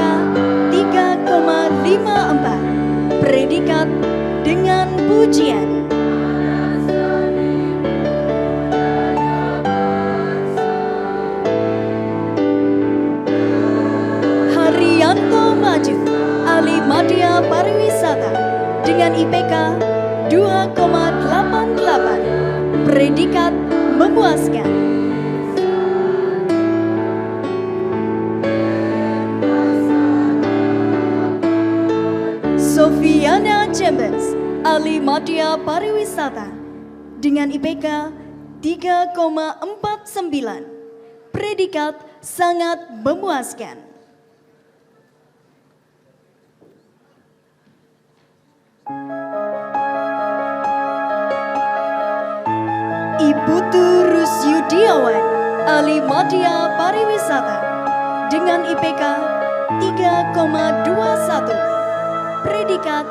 3,54, predikat dengan pujian. Haryanto Maju, ahli Madya Pariwisata dengan IPK 2,88, predikat memuaskan. Sofiana Chambers, ahli Madya Pariwisata dengan IPK 3,49, predikat sangat memuaskan. Iputu Rusyudiawan, ahli Madya Pariwisata dengan IPK 3,21, predikat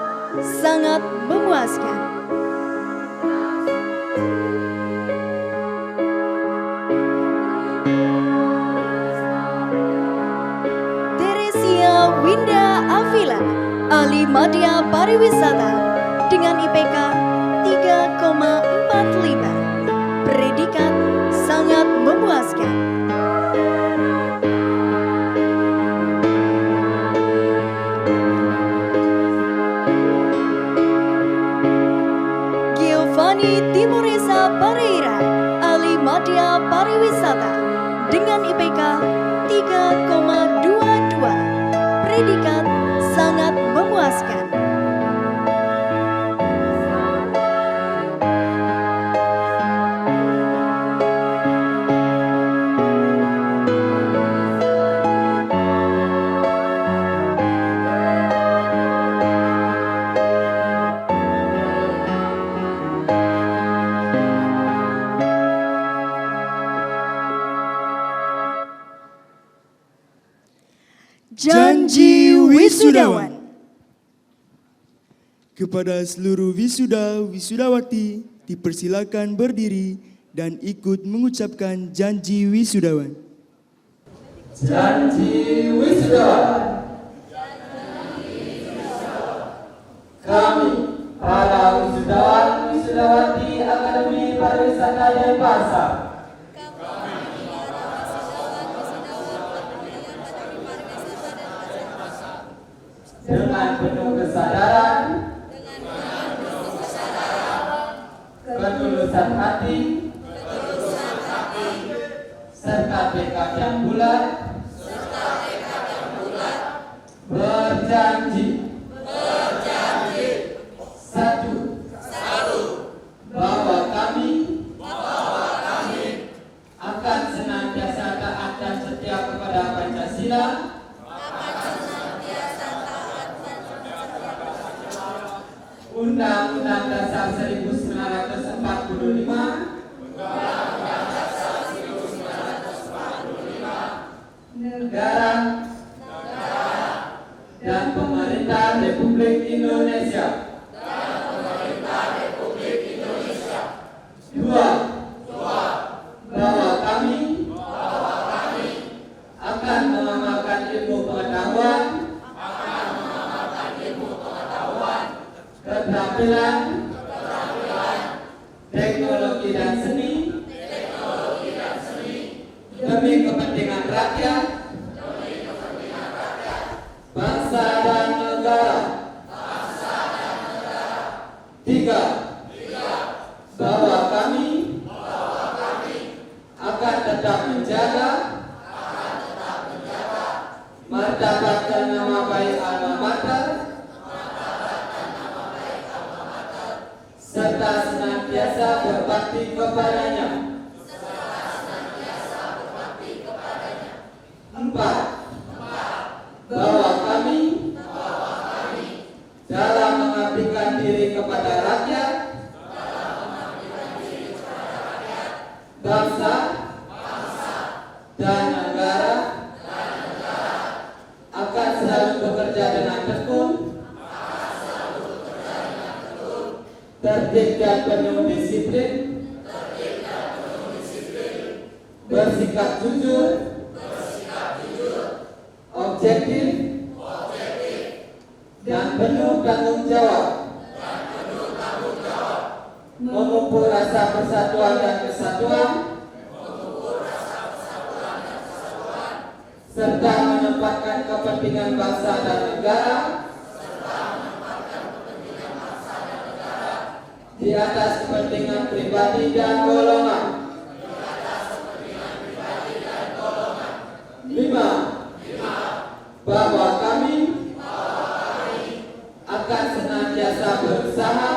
sangat memuaskan. Teresia Winda Avila, ahli Madya Pariwisata dengan IPK 3,45, predikat sangat memuaskan. Giovanni Timoresa Pereira, ahli Madya Pariwisata dengan IPK 3,22, predikat sangat memuaskan. Janji Wisudawan. Kepada seluruh wisuda wisudawati dipersilakan berdiri dan ikut mengucapkan janji wisudawan. Janji wisudawan. Kami para wisudawan wisudawati Akademi Pariwisata Denpasar dengan penuh kesadaran hati, serta tekad yang bulat, berjanji. Satu, bahwa kami akan senantiasa taat dan setia kepada Pancasila, Undang-Undang Dasar 1945, negara dan pemerintah Republik Indonesia. Dua, bahwa kami akan mengamalkan ilmu pengetahuan, keterampilan, teknologi dan seni demi kepentingan rakyat, bangsa dan negara. Tiga, bahwa kami akan tetap menjaga martabat dan nama baik alma mater, serta senantiasa berbakti kepadanya. Empat, bahwa kami dalam mengabdikan diri kepada rakyat, bangsa, dan negara akan selalu bekerja dengan tekun, tertib dan penuh disiplin, bersikap jujur, objektif, dan penuh tanggung jawab, memupuk rasa persatuan dan kesatuan, serta menempatkan kepentingan bangsa dan negara di atas kepentingan pribadi dan golongan. Lima, bahwa kami akan senantiasa berusaha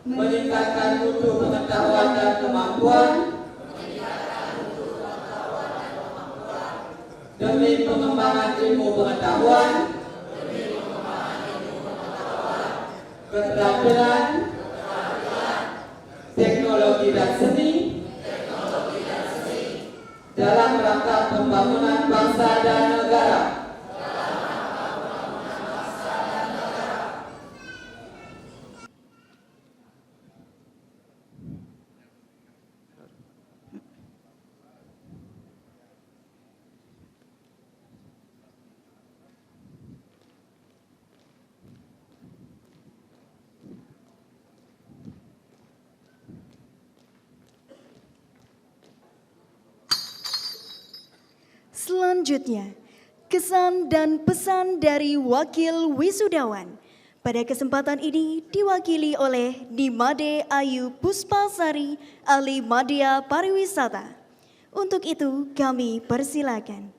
meningkatkan mutu pengetahuan dan kemampuan demi pengembangan ilmu pengetahuan, keterampilan, teknologi dan seni dalam rangka pembangunan bangsa dan negara. Selanjutnya, kesan dan pesan dari Wakil Wisudawan. Pada kesempatan ini diwakili oleh Nimade Ayu Puspasari, ahli Madya Pariwisata. Untuk itu kami persilakan.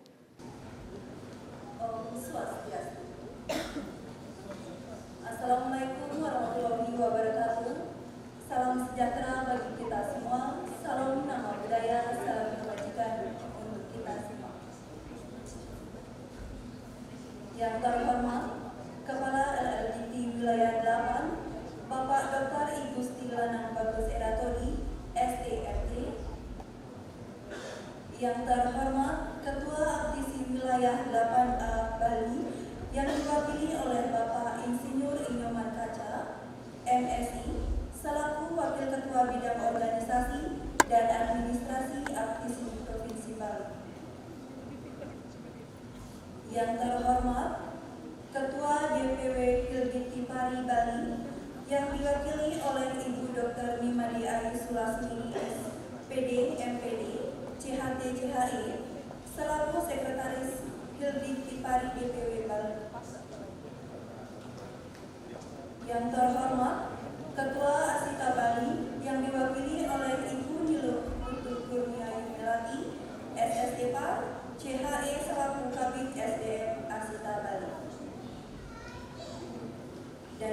Assalamualaikum warahmatullahi wabarakatuh. Salam sejahtera bagi kita semua. Salam nama budaya, salam kebajikan untuk kita semua. Yang terhormat Kepala LLDT Wilayah 8, Bapak Dr. Igusti Lanang Bagus Eratodi, STFT. Yang terhormat Ketua Aktisi Wilayah 8A Bali, yang diwakili oleh Bapak Insinyur Inyoman Kaca, MSI, selaku Wakil Ketua Bidang Organisasi dan Administrasi Aktisi Provinsi Bali. Yang terhormat Ketua DPW Hilgit Tipari Bali, yang diwakili oleh Ibu Dr. Nimade Ayu Sulasmini, SPD, MPD, CHT, CHI, selaku Sekretaris Hilgit Tipari DPW Bali. Yang terhormat Ketua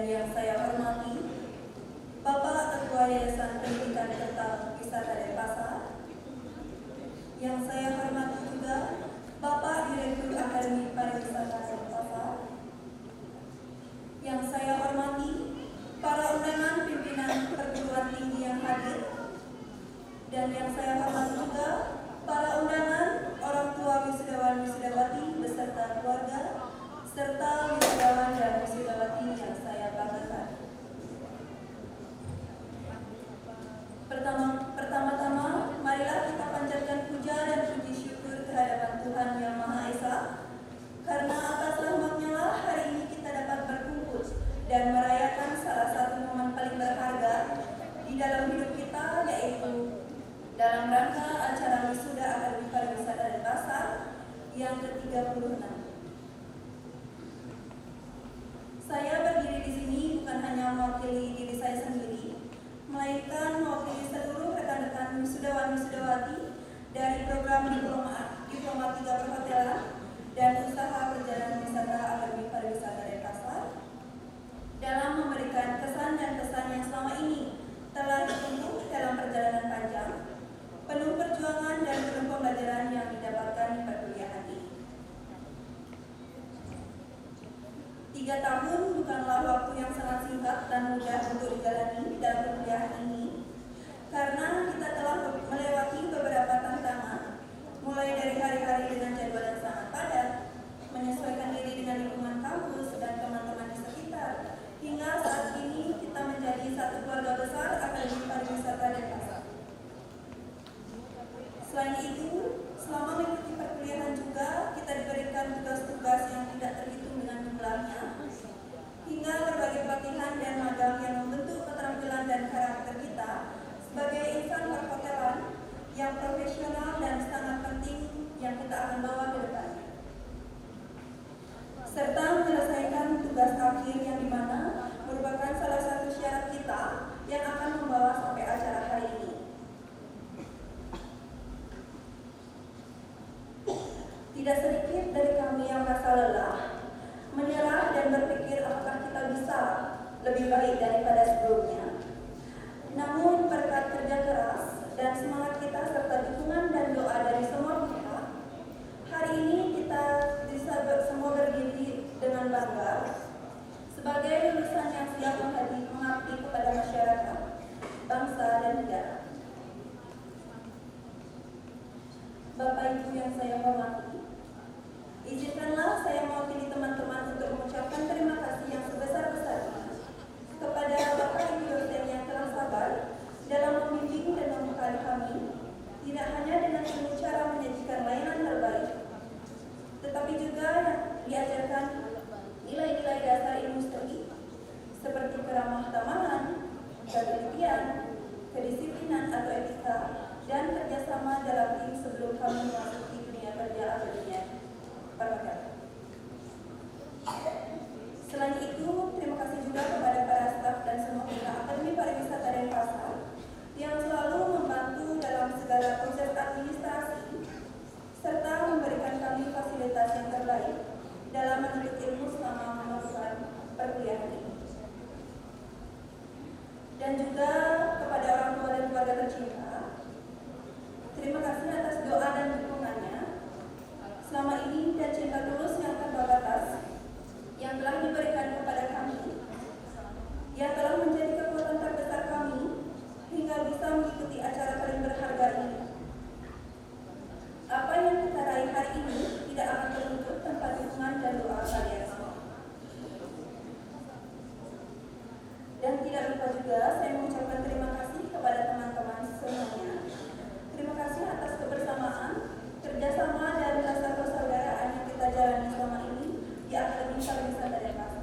dan yang saya hormati Bapak Ketua Yayasan Pendidikan Kerta Wisata Denpasar, yang saya hormati juga Bapak Direktur Akademi Pariwisata Denpasar, yang saya hormati para undangan pimpinan perguruan tinggi yang hadir, dan yang saya hormati juga para undangan orang tua wisudawan-wisudawati beserta keluarga, serta wisudawan dan wisudawati yang saya banggakan. Pertama-tama, marilah kita panjatkan puja dan puji syukur kehadapan Tuhan Yang Maha Esa, karena atas rahmat-Nya lah hari ini kita dapat berkumpul dan merayakan salah satu momen paling berharga di dalam hidup kita, yaitu dalam rangka acara wisuda Akademi Pariwisata Denpasar yang ke-36. Saya berdiri di sini bukan hanya mewakili diri saya sendiri, melainkan mewakili seluruh rekan-rekan wisudawan-wisudawati dari program Diploma 3 Perhotelan dan Usaha Perjalanan Wisata Akademi Pariwisata Denpasar dalam memberikan kesan dan pesan yang selama ini telah ditempuh dalam perjalanan panjang, penuh perjuangan dan penuh pembelajaran yang didapatkan di perkuliahan ini. 3 tahun bukanlah waktu yang sangat singkat dan mudah untuk dijalani dalam perkuliahan ini, karena kita telah melewati beberapa tantangan, mulai dari hari-hari dengan jadwal yang sangat padat, menyesuaikan diri dengan lingkungan kampus dan teman-teman di sekitar, hingga saat ini kita menjadi satu keluarga besar Akademi Pariwisata Denpasar. Selain itu, selama mengikuti perkuliahan juga kita diberikan tugas-tugas yang tidak terhitung dengan jumlahnya, hingga berbagai pelatihan dan magang yang membentuk keterampilan dan karakter kita sebagai insan perhotelan yang profesional dan sangat penting yang kita akan bawa ke depannya. Serta menyelesaikan tugas akhir yang dimana merupakan salah satu syarat kita yang akan membawa sampai acara hari ini. Tidak sedikit dari kami yang merasa lelah, menyerah dan berpikir apakah kita bisa lebih baik daripada sebelumnya. Namun berkat kerja keras dan semangat kita serta dukungan dan doa dari semua pihak, hari ini kita bisa semua berdiri dengan bangga sebagai lulusan yang siap mengabdi kepada masyarakat, bangsa dan negara. Bapak Ibu yang saya hormati, izinkanlah saya mewakili teman-teman untuk mengucapkan terima kasih yang sebesar-besarnya kepada Bapak Ibu dosen yang telah sabar dalam membimbing dan membekali kami, tidak hanya dengan cara menyajikan layanan terbaik, tetapi juga yang diajarkan nilai-nilai dasar ilmu seni seperti keramah tamahan, ketelitian, kedisiplinan atau etika, dan kerjasama dalam tim sebelum kami memasuki dunia kerja atau dunia perhotelan. Selain itu, terima kasih juga kepada para staf dan semua pihak Akademi Pariwisata Denpasar yang selalu membantu dalam segala proses administrasi serta memberikan kami fasilitas yang terbaik dalam menuntut ilmu selama melakukan perkuliahan ini. Dan juga kepada orang tua dan keluarga tercinta, terima kasih atas doa dan dukungannya selama ini dan cinta tulus yang tanpa batas yang telah diberikan kepada kami, yang telah menjadi kekuatan terbesar kami hingga bisa mengikuti acara paling berharga ini. Apa yang kita raih hari ini tidak akan terwujud tanpa dukungan dan doa kalian semua. Dan tidak lupa juga saya mengucapkan terima kasih kepada teman-teman semuanya. Terima kasih atas kebersamaan, kerjasama dan rasa persaudaraan yang kita jalani selama ini di Akademi Pariwisata Denpasar.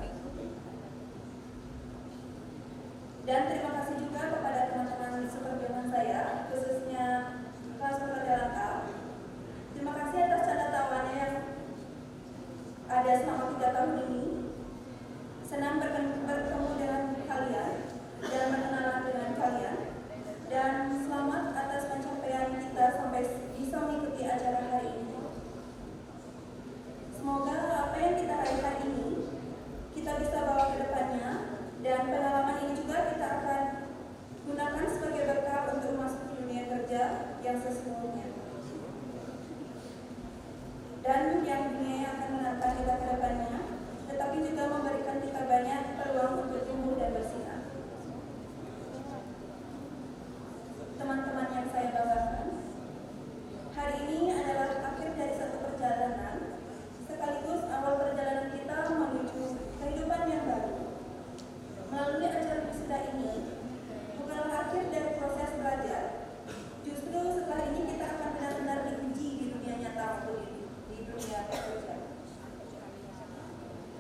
Dan terima kasih juga kepada teman-teman seperjuangan saya, khususnya kelas perhotelan A. Terima kasih atas canda tawanya yang ada selama 3 tahun ini. Senang bertemu dengan kalian dan berkenalan dengan kalian. Dan selamat atas pencapaian kita sampai bisa mengikuti acara hari ini. Semoga apa yang kita raih hari ini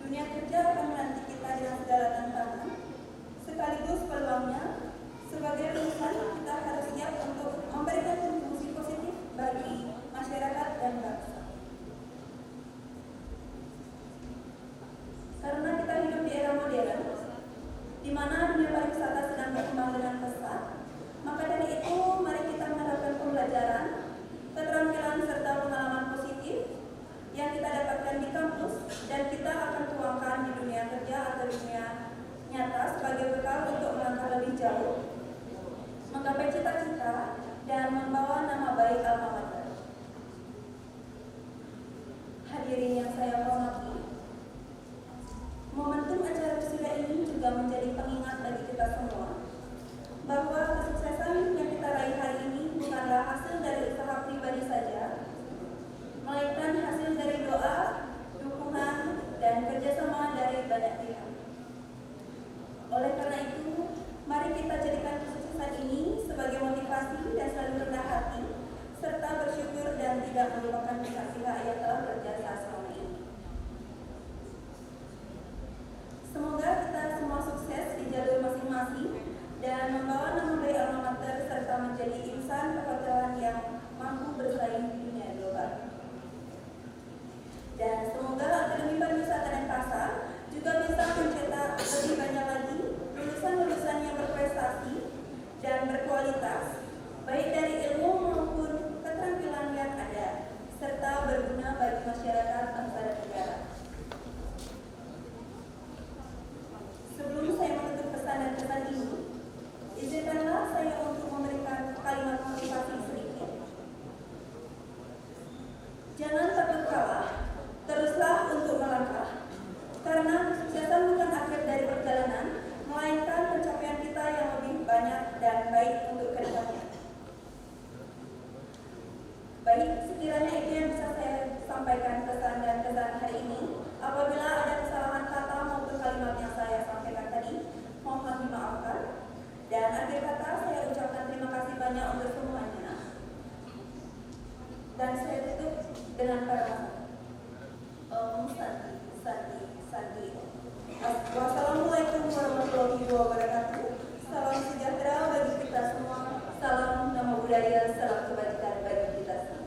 Dunia kerja akan menanti kita dengan segala tantangan, sekaligus peluangnya. Sebagai lulusan, kita harus siap untuk memberikan kontribusi positif bagi masyarakat dan bangsa. Karena kita hidup di era modern, di mana dunia pariwisata sedang berkembang dengan pesat, maka dari itu mari kita menerapkan pembelajaran, keterampilan serta pengalaman positif yang kita dapatkan di kampus dan kita akan tuangkan di dunia kerja atau dunia nyata sebagai bekal untuk melangkah lebih jauh, menggapai cita-cita dan membawa nama baik alma mater. Hadirin yang saya hormati, momentum acara wisuda ini juga menjadi pengingat bagi kita semua bahwa kesuksesan yang kita raih hari ini bukanlah hasil dari usaha pribadi saja, melainkan hasil dari doa, dukungan, dan kerjasama dari banyak pihak. Oleh karena itu, mari kita jadikan kesuksesan ini sebagai motivasi dan selalu rendah hati, serta bersyukur dan tidak melupakan pihak-pihak yang telah berjasa selama ini. Semoga kita semua sukses di jalur masing-masing dan membawa nama baik alma mater serta menjadi insan perhotelan yang mampu bersaing di dunia global. Dan semoga Akademi Pariwisata dan Pasar juga bisa mencetak lebih banyak lagi lulusan-lulusan yang berprestasi dan berkualitas, baik dari ilmu maupun keterampilan yang ada, serta berguna bagi masyarakat bangsa dan negara. Sebelum saya menutup pesan dan pesan ini, izinkanlah saya untuk memberikan kalimat motivasi sedikit. Jangan takut kalah, teruslah untuk melangkah, karena kesuksesan bukan akhir dari perjalanan, melainkan pencapaian kita yang lebih banyak dan baik untuk kedepannya. Baik, sekiranya itu yang bisa saya sampaikan pesan dan kesan hari ini. Apabila ada kesalahan kata maupun kalimat yang saya sampaikan tadi, mohon dimaafkan. Dan akhir kata saya ucapkan terima kasih banyak untuk semuanya. Dan saya tutup dengan para Santi. Wassalamualaikum warahmatullahi wabarakatuh. Salam sejahtera bagi kita semua. Salam nama budaya, salam kebajikan bagi kita semua.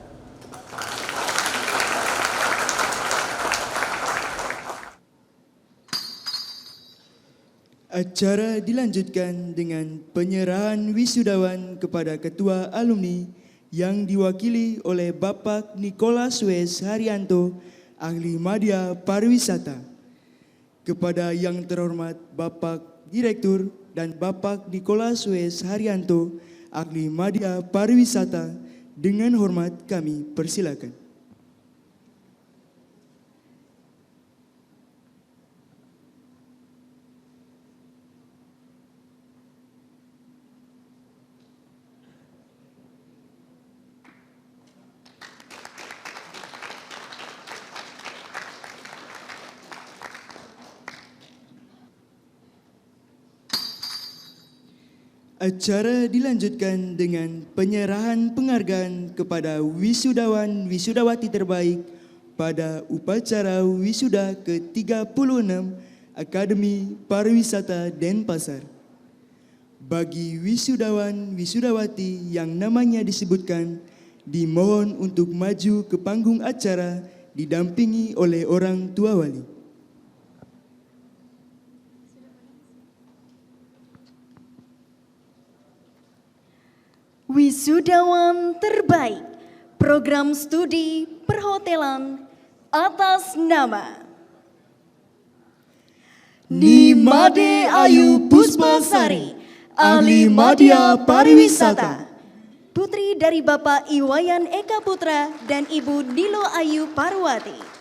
Acara dilanjutkan dengan penyerahan wisudawan kepada Ketua Alumni yang diwakili oleh Bapak Nikolas Wes Haryanto, Ahli Madya Pariwisata. Kepada yang terhormat Bapak Direktur dan Bapak Nikolas Wes Haryanto, Ahli Madya Pariwisata, dengan hormat kami persilakan. Acara dilanjutkan dengan penyerahan penghargaan kepada wisudawan wisudawati terbaik pada upacara wisuda ke-36 Akademi Pariwisata Denpasar. Bagi wisudawan wisudawati yang namanya disebutkan, dimohon untuk maju ke panggung acara didampingi oleh orang tua wali. Wisudawan terbaik program studi perhotelan atas nama Nimade Ayu Puspasari, Ahli Madya Pariwisata. Putri dari Bapak Iwayan Eka Putra dan Ibu Nilo Ayu Parwati.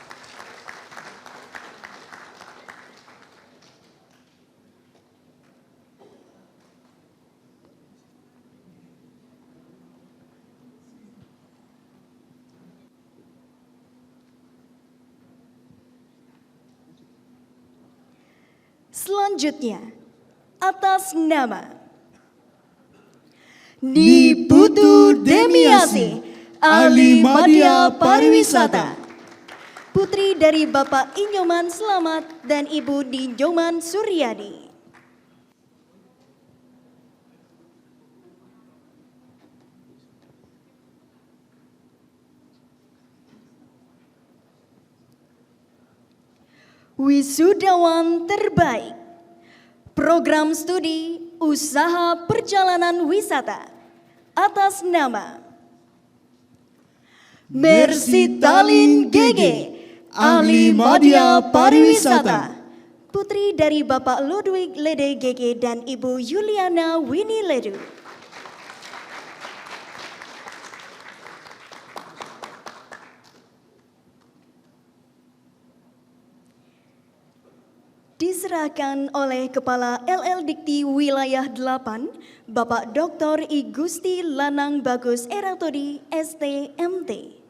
Selanjutnya, atas nama Niputu Demiasi, Ahli Madya Pariwisata. putri dari Bapak Inyoman Slamet dan Ibu Dinyoman Suryadi. Wisudawan terbaik Program Studi Usaha Perjalanan Wisata atas nama Mersitalin GG, ahli media pariwisata, putri dari Bapak Ludwig Lede GG dan Ibu Yuliana Winnie Ledu. Diserahkan oleh Kepala LL Dikti Wilayah 8, Bapak Dr. I Gusti Lanang Bagus Eratodi, STMT.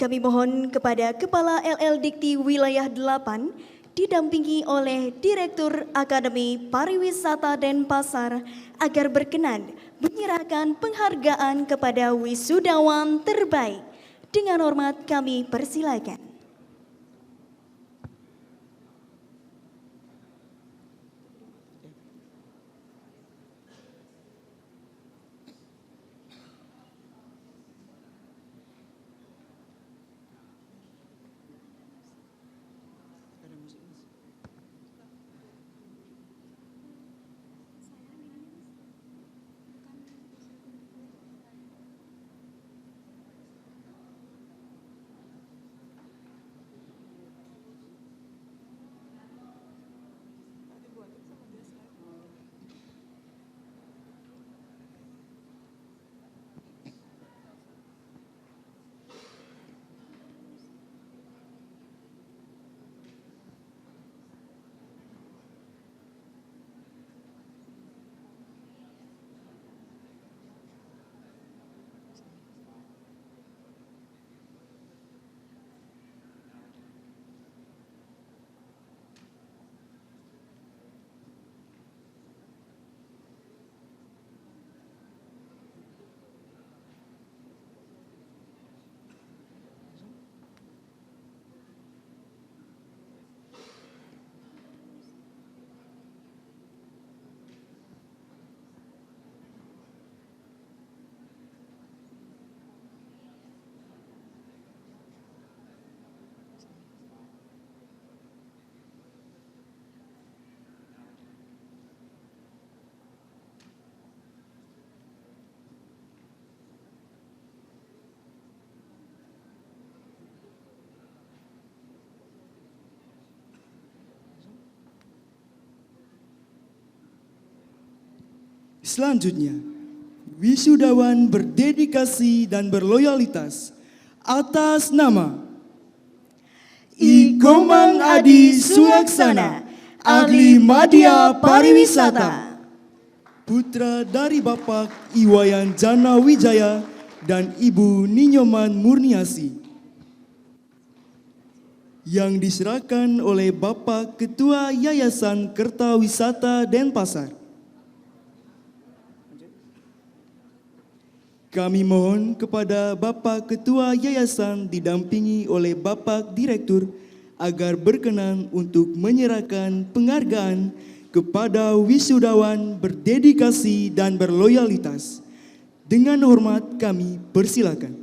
Kami mohon kepada Kepala LL Dikti Wilayah 8, didampingi oleh Direktur Akademi Pariwisata Denpasar, agar berkenan menyerahkan penghargaan kepada wisudawan terbaik. Dengan hormat kami persilakan. Selanjutnya, wisudawan berdedikasi dan berloyalitas atas nama I Komang Adi Sulaksana, ahli media pariwisata, putra dari Bapak Iwayan Jana Wijaya dan Ibu Ninyoman Murniasi, yang diserahkan oleh Bapak Ketua Yayasan Kertawisata Denpasar. Kami mohon kepada Bapak Ketua Yayasan didampingi oleh Bapak Direktur agar berkenan untuk menyerahkan penghargaan kepada wisudawan berdedikasi dan berloyalitas. Dengan hormat kami persilakan.